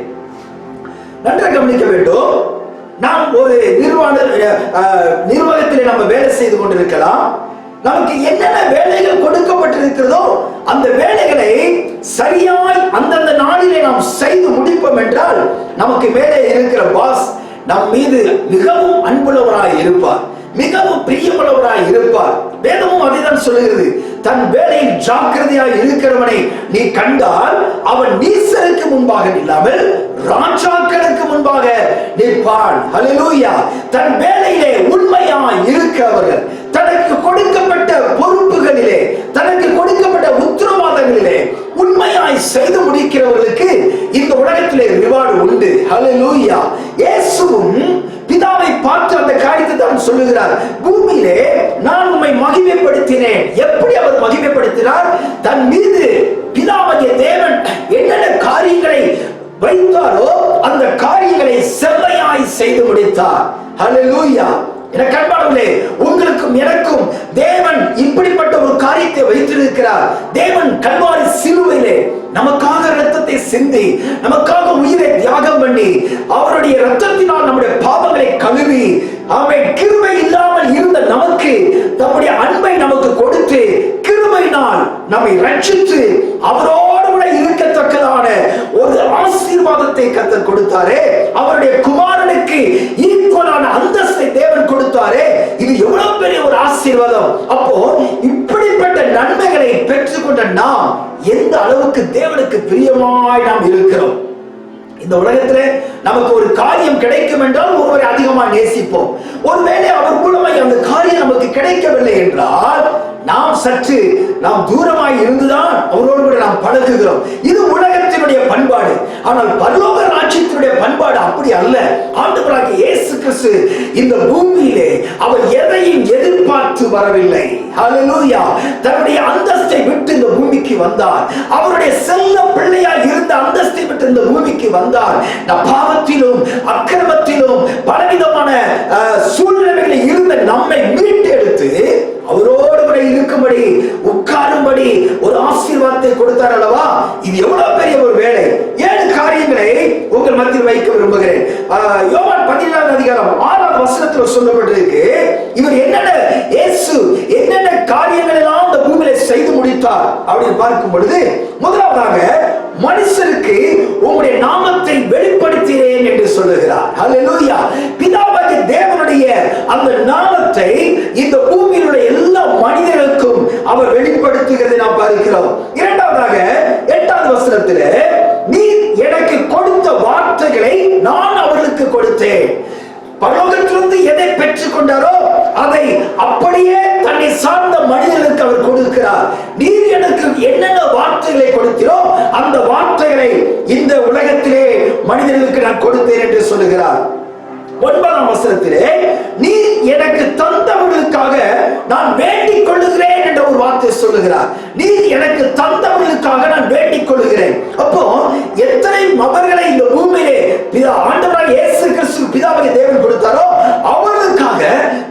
நன்றாக கவனிக்க வேண்டும். நாம் ஒரு நிர்வாகத்தில் நம்ம வேலை செய்து கொண்டிருக்கலாம். நமக்கு என்னென்ன வேலைகள் கொடுக்கப்பட்டிருக்கிறதோ அந்த வேலைகளை சரியாய் அந்தந்த நாளிலே நாம் செய்து முடிப்போம் என்றால் நமக்கு மேலே இருக்கிற பாஸ் நம் மீது மிகவும் அன்புள்ளவராய் இருப்பார், மிகவும் பிரியமுள்ளவராய் இருப்பார். வேதமும் அதைதான் சொல்லுகிறது, தன் வேலையில் ஜாக்கிரதையாய் இருக்கிறவனை நீ கண்டால் அவன் நீசருக்கு முன்பாக இல்லாமல் ராஜாக்களுக்கு முன்பாக நிற்பான். ஹல்லேலூயா! தன் வேலையிலே உண்மையாய் இருக்கிறவர்கள், தனக்கு கொடுக்கப்பட்ட பொறுப்புகளிலே, தனக்கு கொடுக்கப்பட்ட உத்தரவாதங்களிலே உண்மையாய் செய்து முடிக்கிறவர்களுக்கு இந்த உலகத்திலே ரிவார்டு உண்டு. ஹல்லேலூயா! இயேசுவும் பிதாவை பார்த்து அந்த காரியத்தை தான் சொல்லுகிறார். பூமியிலே நான் உம்மை மகிமைப்படுத்தினேன். எப்படி அவர் மகிமைப்படுத்தினார்? தன் மீது பிதாவாகிய தேவன் என்னென்ன காரியங்களை வைத்தாரோ அந்த காரியங்களை செம்மையாய் செய்து முடித்தார். ஹல்லேலூயா! எனக்கு அன்பானவர்களே, உங்களுக்கும் எனக்கும் தேவன் இப்படிப்பட்ட ஒரு காரியத்தை வைத்திருக்கிறார். தேவன் கல்வாரி சிலுவையிலே நமக்காக இரத்தத்தை சிந்தி, நமக்காக உயிரை தியாகம் பண்ணி, அவருடைய இரத்தத்தினால் நம்முடைய பாவங்களை கழுவி, அவன் கிருபை இல்லாமல் இருந்த நமக்கு தம்முடைய அன்பை நமக்கு கொடுத்து, கிருபையினால் நம்மை ரட்சித்து அவரோடு கூட இருக்கத்தக்கதான ஒரு ஆசீர்வாதத்தை கர்த்தர் கொடுத்தாரே, அவருடைய குமாரனுக்கு ஈக்குவலான அந்தஸ்தை தேவன் கொடுத்தாரே, இது எவ்வளவு பெரிய ஒரு ஆசீர்வாதம். அப்போ இப்படிப்பட்ட நன்மைகளை பெற்றுக்கொண்ட நாம் எந்த அளவுக்கு தேவனுக்கு பிரியமாய் நாம் இருக்கிறோம். இந்த உலகத்திலே நமக்கு ஒரு காரியம் கிடைக்கும் என்றால் ஒருவரை அதிகமாக நேசிப்போம். ஒருவேளை அவர் மூலமாய் அந்த காரியம் நமக்கு கிடைக்கவில்லை என்றால் நாம் தூரமாய் இருந்துதான் அவரோடு கூட நாம் பழகுகிறோம். இது உலகத்தினுடைய பண்பாடு. ஆனால் பரலோக ராஜ்யத்தினுடைய பண்பாடு அப்படி அல்ல. ஆண்டவராகிய இயேசு கிறிஸ்து இந்த பூமியிலே அவர் எதையும் எதிர்பார்த்து வரவில்லை. ஹல்லேலூயா. தன்னுடைய அந்தஸ்தை விட்டு இந்த பூமிக்கு வந்தார். அவருடைய செல்ல பிள்ளையாய் இருந்த அந்தஸ்தை விட்டு இந்த பூமிக்கு வந்தார். பாவத்திலும் அக்கிரமத்திலும் பலவிதமான சூழ்நிலைகளில் இருந்த நம்மை மீட்டெடுத்து அவரோடு கூட இருக்கும்படி உட்காரும்படி ஒரு ஆசீர்வாதத்தை கொடுத்தார் அல்லவா. இது எவ்வளவு பெரிய ஒரு வேலை. 7 காரியங்களை உங்கள் மத்தியில் வைக்க விரும்புகிறேன். யோவான் 17 அதிகாரம் 6வது வசனத்தில் சொல்லப்பட்டிருக்கு, இவர் இயேசு என்னென்ன காரியங்கள் எல்லாம் இந்த பூமியில செய்து முடித்தார் அப்படின்னு பார்க்கும் பொழுது, முதலாவதாக மனுஷருக்கு உங்களுடைய நாமத்தை வெளிப்படுத்தினேன் என்று சொல்லுகிறார். ஹல்லேலூயா. பிதாவாகிய தேவனுடைய அந்த நாமத்தை இந்த பூமியில் உள்ள எல்லா மனிதர்களுக்கும் அவர் வெளிப்படுத்துகிறதை நாம் பார்க்கிறோம். இரண்டாவதாக 8வது வசனத்திலே, நீ எனக்கு கொடுத்த வார்த்தைகளை நான் அவர்களுக்கு கொடுத்தேன். பரலோகத்திலிருந்து எதை பெற்றுக் கொண்டாரோ அதை அப்படியே தன்னை சார்ந்த மனிதர்களுக்கு அவர் கொடுக்கிறார். நீர் எனக்கு என்னென்ன வார்த்தைகளை கொடுத்தீரோ அந்த வார்த்தைகளை இந்த உலகத்திலே மனிதர்களுக்கு நான் கொடுத்தேன் என்று சொல்லுகிறார். 9ஆம் வசனத்திலே, நீ எனக்கு தந்தவர்களுக்காக நான் வேண்டிக் கொள்ளுகிறேன் என்ற ஒரு வார்த்தை சொல்லுகிறார். நீ எனக்கு தந்தவர்களுக்காக நான் வேண்டிக் கொள்ளுகிறேன். அப்போ எத்தனை நபர்களை இந்த பூமியிலே ஆண்டவராகிய இயேசு கிறிஸ்து பிதாவாகிய தேவன் கொடுத்தாரோ அவர்களுக்காக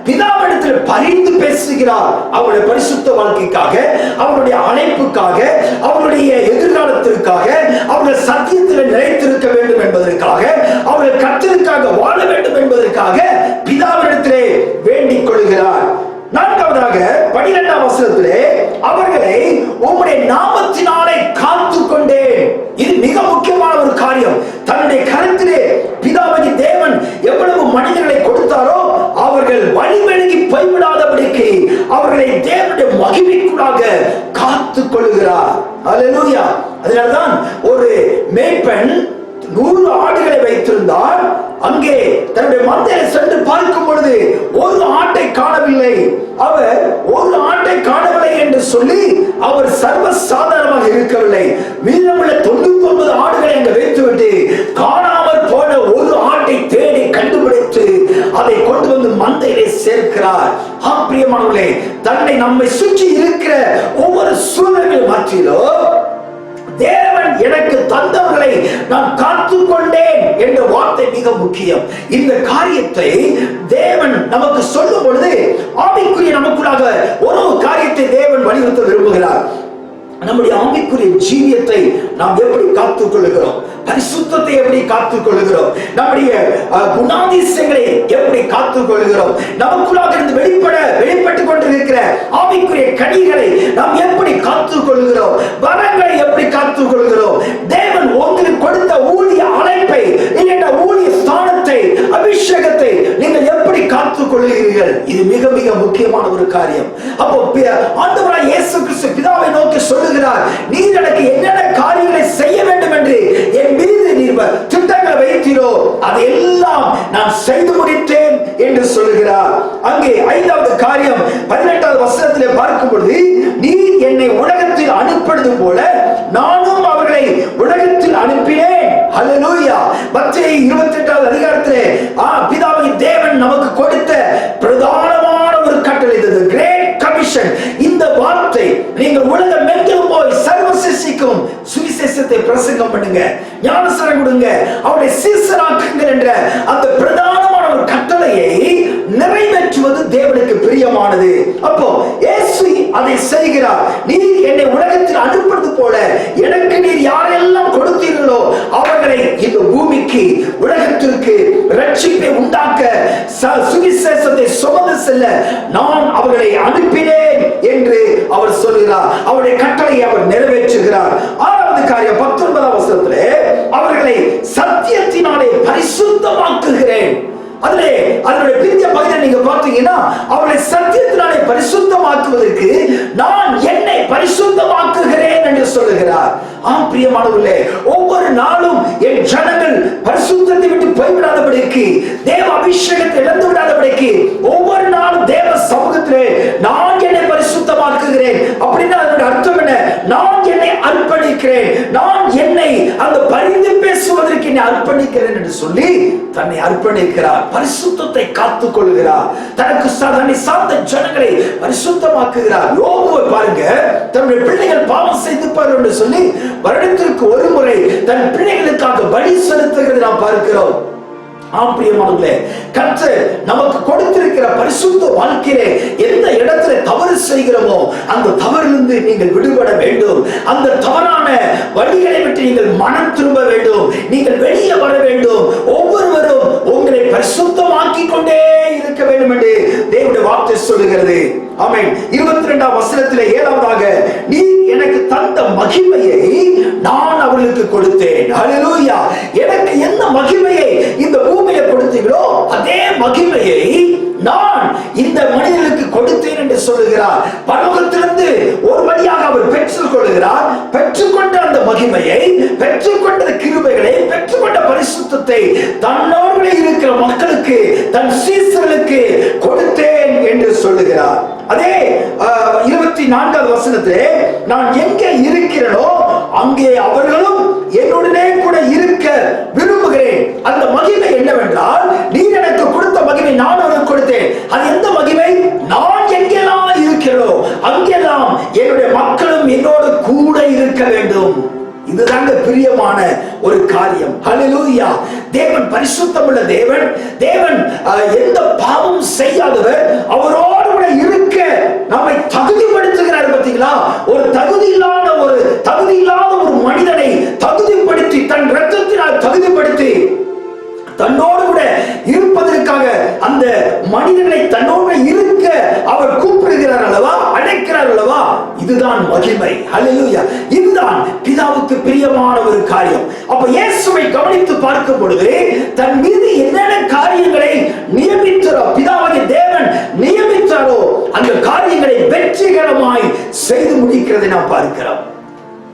பிதாவிடத்தில் பரிந்து பேசுகிறார். அவருடைய பரிசுத்த வாழ்க்கைக்காக, அவருடைய அழைப்புக்காக, அவருடைய எதிர்காலத்திற்காக, அவர்கள் சத்தியத்தில் நிலைத்திருக்க வேண்டும் என்பதற்காக, அவர்கள் கர்த்தருக்காக வாழ வேண்டும் என்பதற்காக பிதாவிடத்திலே வேண்டிக் கொள்கிறார். 4வதாக 12ஆம் வசனத்திலே, அவர்களை உம்முடைய நாமத்தினாலே காத்துக் கொண்டேன். இது மிக முக்கியமான ஒரு காரியம். தன்னுடைய கருத்திலே பிதாவாகிய தேவன் எவ்வளவு மனிதர்களை கொடுத்தாரோ அவர்கள் வழிவிலகி போய்விடாதபடிக்கு அவர்களை தேவனுடைய மகிமைக்குள்ளாக காத்துக் கொள்கிறார். ஹல்லேலூயா. அதனால்தான் ஒரு மேய்ப்பன் 100 ஆடுகளை வைத்திருந்தார். அங்கே தன்னுடைய மந்தையை சென்று பார்க்கும் பொழுது ஒரு ஆட்டை காணவில்லை. அவர் ஒரு ஆட்டை காணவில்லை என்று சொல்லி அவர் சர்வ சாதாரணமாக இருக்கவில்லை. மீதமுள்ள 99 ஆடுகளை அங்கு வைத்துவிட்டு காணாமல் போன ஒரு ஆட்டை தேடி கண்டுபிடித்து அதை கொண்டு வந்து மந்தையிலே சேர்க்கிறார். பிரியமானவர்களே, தன்னை நம்மை சுற்றி இருக்கிற ஒவ்வொரு சூழ்நிலை மத்தியிலும் தேவன் எனக்கு தந்தவர்களை நான் காத்துக் கொண்டேன் என்ற வார்த்தை மிக முக்கியம். இந்த காரியத்தை தேவன் நமக்கு சொல்லும் பொழுது ஆவிக்குரிய நமக்குள்ளாக ஒரு காரியத்தை தேவன் வலியுறுத்த விரும்புகிறார். நம்முடைய ஆவிக்குரிய ஜீவியத்தை நாம் எப்படி காத்துக் கொள்கிறோம், பரிசுத்தத்தை எப்படி காத்துக் கொள்கிறோம், நம்முடைய குணாதிசயங்களை எப்படி காத்துக் கொள்கிறோம், நமக்குள்ளாக இருந்து வெளிப்பட்டுக் கொண்டிருக்கிற ஆவிக்குரிய கனிகளை நாம் எப்படி காத்துக் கொள்கிறோம், வரங்களை எப்படி காத்துக் கொள்கிறோம், தேவன் உங்களுக்கு கொடுத்த ஊழிய அழைப்பை இல்லைன்னா ஊழிய ஸ்தானத்தை அபிஷேகத்தை நீங்கள் எப்படி காத்துக் கொள்கிறீர்கள். இது மிக மிக முக்கியமான ஒரு காரியம். அப்போ ஆண்டவராகிய இயேசு கிறிஸ்து பிதாவை நோக்கி சொல்லுகிறார், நீர் எனக்கு என்னென்ன காரியங்களை செய்ய வேண்டும் என்று என் மீது நீர் திட்டங்களை வைத்தீரோ அதையெல்லாம் நான் செய்து முடித்தேன் என்று சொல்லுகிறார். அங்கே 5வது காரியம் 18வது வசனத்திலே பார்க்கும் பொழுது, நீ என்னை உலகத்தில் அனுப்பினது போல நானும் அவர்களை உலகத்தில் அனுப்பினேன். ஹல்லேலூயா. மத்தேயு 28வது அதிகாரத்திலே பிதாவாகிய தேவன் நமக்கு கொடுத்த பிரதானமான ஒரு கட்டளை, இது கிரேட் கமிஷன். இந்த வார்த்தை, நீங்கள் உலகம் எங்கிலும் போய் சர்வ சிருஷ்டிக்கும் சுவிசேஷத்தை பிரசங்கம் பண்ணுங்க, ஞானஸ்நானம் கொடுங்க, அவருடைய சீசராக்குங்கள் என்ற அந்த பிரதானமான ஒரு கட்டளையை நிறைவேற்றுவது தேவனுக்கு பிரியமானது. அப்போ இயேசு அதை செய்கிறார். நீர் என்னை உலகத்தில் அனுப்புவது போல எனக்கு நீர் யாரெல்லாம் கொடுத்தீர்களோ அவர்களை இந்த பூமிக்கு உலகத்திற்கு ரட்சிப்பை உண்டாக்க சுவிசேஷத்தை சுமந்து செல்ல நான் அவர்களை அனுப்பினேன் என்று அவர் சொல்கிறார். அவருடைய கட்டளையை அவர் நிறைவேற்றுகிறார். ஆறாவது காரியம் 19ஆம் வசனத்திலே, அவர்களை சத்தியத்தினாலே பரிசுத்தமாக்குகிறேன். அதனுடைய பிந்திய பகுதியை நீங்க பார்த்தீங்கன்னா, அவர்களை சத்தியத்தினாலே பரிசுத்தமாக்குவதற்கு நான் என்னை பரிசுத்தமாக்குகிறேன் என்று சொல்லுகிறார். ஆம் பிரியமானவர்களே, ஒவ்வொரு நாளும் என் ஜனங்கள் பரிசுத்தத்தை விட்டு போய்விடாதபடிக்கு, தேவ அபிஷேகத்தை இழந்து விடாதபடிக்கு, ஒவ்வொரு நாளும் தேவ சமூகத்திலே நான் என்னை பரிசுத்தமாக்குகிறேன். அப்படின்னா அதனுடைய அர்த்தம் என்ன? நான் என்னை அர்ப்பணிக்கிறேன், நான் என்னை அந்த பரிந்து பேசுவதற்கு என்னை அர்ப்பணிக்கிறேன் என்று சொல்லி தன்னை அர்ப்பணிக்கிறார். பரிசுத்தத்தை காத்துக் கொள்கிறார். தனக்கு தன்னை சார்ந்த ஜனங்களை பரிசுத்தமாக்குகிறார். யோபுவை பாருங்க, தன்னுடைய பிள்ளைகள் பாவம் செய்திருப்பார்கள் என்று சொல்லி வருடத்திற்கு ஒரு முறை தன் பிள்ளைகளுக்காக பலி செலுத்துகிறது நாம் பார்க்கிறோம். ஆம் பிரியமானவர்களே, கர்த்தர் நமக்கு கொடுத்திருக்கிற பரிசுத்த வாழ்க்கையிலே எந்த இடத்துல தவறு செய்கிறோமோ அந்த தவறிலிருந்து நீங்கள் விடுபட வேண்டும். அந்த தவறான வழிகளை விட்டு நீங்கள் மனம் திரும்ப வேண்டும். நீங்கள் வெளியே வர வேண்டும். ஒவ்வொருவரும் உங்களை பரிசுத்தமாக்கி கொண்டே இருக்க வேண்டும் என்று தேவனுடைய வார்த்தை சொல்லுகிறது. ஆமென். 22ஆம் வசனத்திலே 7வதாக, நீ எனக்கு தந்த மகிமையை நான் அவர்களுக்கு கொடுத்தேன். ஹல்லேலூயா. எனக்கு என்ன மகிமையை இந்த பூமியை கொடுத்தீங்களோ அதே மகிமையை நான் இந்த மனிதனுக்கு கொடுத்தேன் என்று சொல்லுகிறார். பரலோகத்திலிருந்து ஒரு வழியாக அவர் பெற்றுக் கொள்கிறார். பெற்றுக்கொண்ட அந்த மகிமையை, பெற்றுக்கொண்ட கிருபைகளை, பெற்றுக்கொண்ட பரிசுத்தத்தை தன்னோடு இருக்கிற மக்களுக்கு, தன் சீசர்களுக்கு கொடுத்தேன் என்று சொல்லுகிறார். அதே 24ஆவது வசனத்திலே, நான் எங்கே இருக்கிறேனோ அங்கே அவர்களும் என்னுடனே கூட இருக்க விரும்புகிறேன். அந்த மகிமை என்னவென்றால், நீ எனக்கு கொடுத்த மகிமை நான் உனக்கு கொடுத்தேன். அது எந்த மகிமை? நான் எங்கெல்லாம் இருக்கிறேனோ அங்கெல்லாம் என்னுடைய மக்களும் என்னோடு கூட இருக்க வேண்டும். இதுதாங்க பிரியமான ஒரு காரியம். ஹல்லேலூயா. தேவன் பரிசுத்தமுள்ள தேவன். தேவன் எந்த பாவம் செய்யாதவர். அவரோடு கூட இருக்க நம்மை தகுதிப்படுத்துகிறார். பார்த்தீங்களா? ஒரு தகுதி இல்லாத ஒரு மனிதனை தகுதிப்படுத்தி, தன் இரத்தத்தினால் தகுதிப்படுத்தி தன்னோடு கூட இருப்பதற்காக அந்த மனிதனை தன்னோடு இருக்க அவர் கூப்பிடுகிறார் அல்லவா, அழைக்கிறார் அல்லவா? இதுதான் மகிமை. ஹல்லேலூயா. இதுதான் பிதாவுக்கு பிரியமான ஒரு காரியம். அப்ப இயேசுவை கவனித்து பார்க்கும் பொழுது தன் மீது என்னென்ன காரியங்களை நியமித்தாரோ, பிதாவாகிய தேவன் நியமித்தாரோ, அந்த காரியங்களை வெற்றிகரமாய் செய்து முடிக்கிறதை நாம் பார்க்கிறோம்.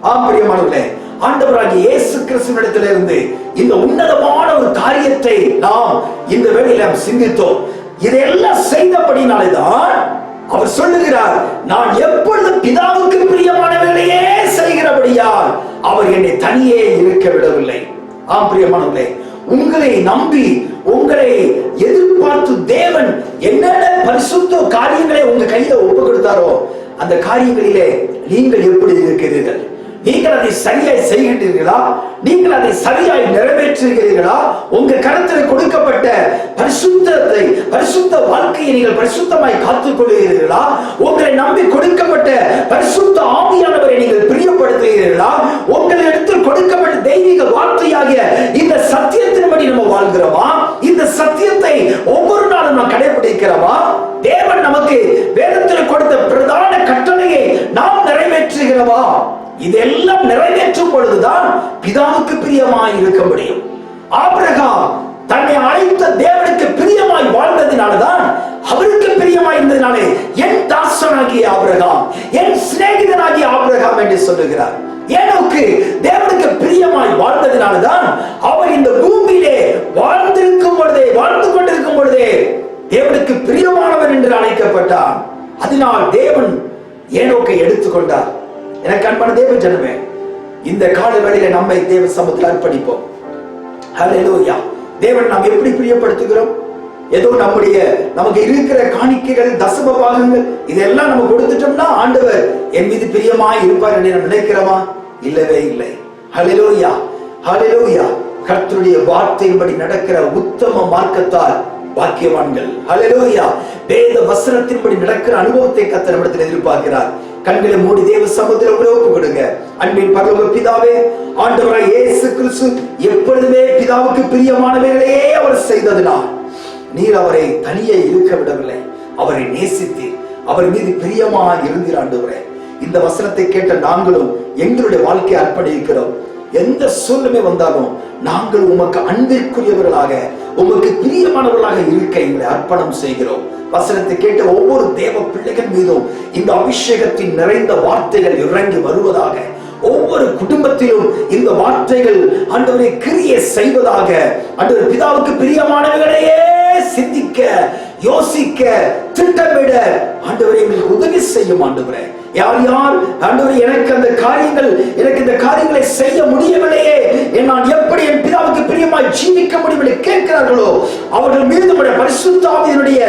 ஆம் பிரியமானவர்களே, ஆண்டவராகிய இயேசு கிறிஸ்துவிடத்திலிருந்து இந்த உன்னதமான ஒரு காரியத்தை நாம் இந்த வேளையில சிந்தித்தோம். இதையெல்லாம் செய்தபடினால்தான் அவர் சொல்லுகிறார், நான் எப்பொழுது பிதாவுக்கு பிரியமான வேலையே செய்கிறபடியால் அவர் என்னை தனியே இருக்க விடவில்லை. ஆம் பிரியமானவர்களே, உங்களை நம்பி, உங்களை எதிர்பார்த்து தேவன் என்னென்ன பரிசுத்த காரியங்களை உங்க கையில ஒப்பு கொடுத்தாரோ அந்த காரியங்களிலே நீங்கள் எப்படி இருக்கிறீர்கள்? நீங்கள் அதை சரியாய் செய்கின்றீர்களா? நீங்கள் அதை சரியாய் நிறைவேற்றுகிறீர்களா? உங்க கருத்தில் கொடுக்கப்பட்ட பரிசுத்த வாழ்க்கையை நீங்கள் பரிசுத்தமாய் காத்துக் கொள்கிறீர்களா? உங்களை நம்பி கொடுக்கப்பட்ட பரிசுத்த ஆவியானவரை நீங்கள் பிரியப்படுத்துகிறீர்களா? உங்களிடத்தில் கொடுக்கப்பட்ட தெய்வீக வார்த்தையாகிய இந்த சத்தியத்தின்படி நம்ம வாழ்கிறோமா? இந்த சத்தியத்தை ஒவ்வொரு நாளும் நாம் கடைபிடிக்கிறோமா? தேவன் நமக்கு வேதத்தில் கொடுத்த பிரதான கட்டளையை நாம் நிறைவேற்றுகிறோமா? இதெல்லாம் நிறைவேற்றும் பொழுதுதான் பிதாவுக்கு பிரியமாய் இருக்க முடியும். ஆபிரகாம் தன்னை அழைத்த தேவனுக்கு பிரியமாய் வாழ்ந்ததினால்தான், அவருக்கு பிரியமாய் இருந்ததினாலே என் தாசனாகிய ஆபிரகாம், என் சிநேகிதனாகிய ஆபிரகாம் என்று சொல்லுகிறார். ஏனோக்கு தேவனுக்கு பிரியமாய் வாழ்ந்ததினால்தான் அவர் இந்த பூமியிலே வாழ்ந்து கொண்டிருக்கும் பொழுதே தேவனுக்கு பிரியமானவர் என்று அழைக்கப்பட்டார். அதனால் தேவன் ஏனோக்கை எடுத்துக்கொண்டார். எனக்கு அன்பான தேவ ஜனமே, இந்த கால வேளையில நம்மை தேவ சமூகத்தில் அர்ப்பணிப்போம். ஹல்லேலூயா. தேவன் நாம் எப்படி பிரியப்படுத்துகிறோம்? ஏதோ நமக்கு இருக்கிற காணிக்கைகள், தசம பாகங்கள் இதெல்லாம் நம்ம கொடுத்துட்டோம்னா ஆண்டவர் என் மீது பிரியமாய் இருப்பார் என்று நாம் நினைக்கிறோமா? இல்லவே இல்லை. ஹல்லேலூயா. ஹல்லேலூயா. கர்த்தருடைய வார்த்தையின்படி நடக்கிற உத்தம மார்க்கத்தால் பாக்கியவான்கள். ஹல்லேலூயா. வேத வசனத்தின்படி நடக்கிற அனுபவத்தை கர்த்தர் நம்மிடத்தில் எதிர்பார்க்கிறார். கண்களை மூடி தேவ சமூகத்தில் ஒப்பு கொடுங்க. அன்பின் பரலோக பிதாவே, ஆண்டவராய் இயேசு கிறிஸ்து எப்பொழுதுமே பிதாவுக்கு பிரியமானவைகளையே அவர் செய்ததினால் நீர் அவரை தனியே இருக்க விடவில்லை. அவரை நேசித்து அவர் மீது பிரியமாக இருந்தீர். ஆண்டவரே, இந்த வசனத்தை கேட்ட நாங்களும் எங்களுடைய வாழ்க்கையை அர்ப்பணிக்கிறோம். எந்த சூழ்நிலை வந்தாலும் நாங்கள் உமக்கு அன்பிற்குரியவர்களாக, உமக்கு பிரியமானவர்களாக இருக்க எங்களை அர்ப்பணம் செய்கிறோம். வசனத்தை கேட்ட ஒவ்வொரு தேவ பிள்ளைகள் மீதும் இந்த அபிஷேகத்தின் நிறைந்த வார்த்தைகள் இறங்கி வருவதாக. ஒவ்வொரு குடும்பத்திலும் இந்த வார்த்தைகள் ஆண்டவரை கிரியை செய்வதாக. ஆண்டவர் பிதாவுக்கு பிரியமானவர்களையே சிந்திக்க, யோசிக்க, திட்டமிட ஆண்டவரை எங்களுக்கு உதவி செய்யும். ஆண்டவரே, யார் யார் ஆண்டவரே எனக்கு அந்த காரியங்கள், எனக்கு இந்த காரியங்களை செய்ய முடியவில்லையே, நான் எப்படி என் பிதாவுக்கு பிரியமாய் ஜீவிக்க முடியவில்லை கேட்கிறார்களோ அவர்கள் மீது பரிசுத்த ஆவியினுடைய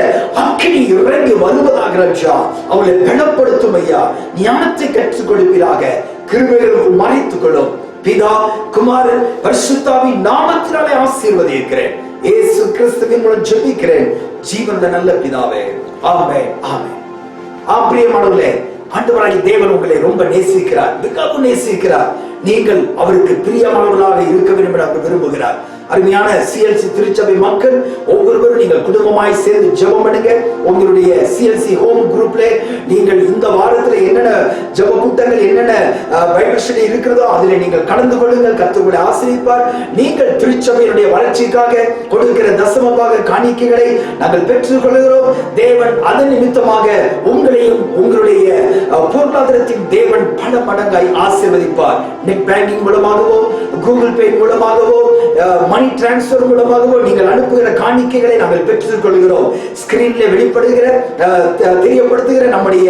அக்கினி இறங்கி வருவதாக ராஜா. அவர்களை பலப்படுத்தும் ஐயா. ஞானத்தை கற்றுக் கொடுப்பீராக. கிருபைகளுக்குள் மறைத்துக் கொள்ளும். பிதா, குமாரன், பரிசுத்த ஆவியின் நாமத்தினாலே ஆசீர்வதிக்கிறேன். இயேசு கிறிஸ்துவின் மூலம் ஜெபிக்கிறேன் ஜீவனுள்ள நல்ல பிதாவே. ஆமென், ஆமென். பிரியமானவர்களே, ஆண்டவராகிய தேவன் உங்களை ரொம்ப நேசிக்கிறார், மிகவும் நேசிக்கிறார். நீங்கள் அவருக்கு பிரியமானவர்களாக இருக்க வேண்டும் என்று அவர் விரும்புகிறார். அருமையான சிஎல்சி திருச்சபை மக்கள் ஒவ்வொருவரும் நீங்கள் குடும்பமாய் சேர்ந்து ஜெபம் பண்ணுங்க. உங்களுடைய சிஎல்சி ஹோம் குரூப்ல நீங்கள் இந்த வாரத்தில் என்னென்ன ஜெப கூட்டங்கள், என்னென்ன பைபிள் ஸ்டடி இருக்கிறதோ அதில் நீங்கள் கலந்து கொள்ளுங்கள். கர்த்தர் உங்களை ஆசீர்வதிப்பார். நீங்கள் திருச்சபையினுடைய வளர்ச்சிக்காக கொடுக்கிற தசமமாக காணிக்கைகளை நாங்கள் பெற்றுக் கொள்கிறோம். தேவன் அதன் நிமித்தமாக உங்களையும் உங்களுடைய பொருளாதாரத்தின் தேவன் பல மடங்காய் ஆசீர்வதிப்பார். நெட் பேங்கிங் மூலமாகவோ, கூகுள் பே மூலமாகவோ, மணி டிரான்ஸ்பர் மூலமாகவோ நீங்கள் அனுப்புகிற காணிக்கைகளை நாங்கள் பெற்றுக் கொள்கிறோம். ஸ்கிரீன்ல வெளிப்படுகிற தெரியப்படுத்துகிற நம்முடைய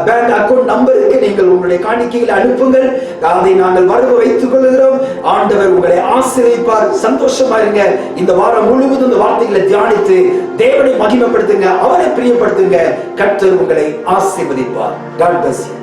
பேங்க் அக்கவுண்ட் நம்பருக்கு நீங்கள் உங்களுடைய காணிக்கைகளை அனுப்புங்கள். அதை நாங்கள் வரவு வைத்துக் கொள்கிறோம். ஆண்டவர் உங்களை ஆசீர்வதிப்பார். சந்தோஷமா இருங்க. இந்த வாரம் முழுவதும் இந்த வார்த்தைகளை தியானித்து தேவனை மகிமைப்படுத்துங்க, அவரை பிரியப்படுத்துங்க. கர்த்தர் உங்களை ஆசீர்வதிப்பார். God bless you.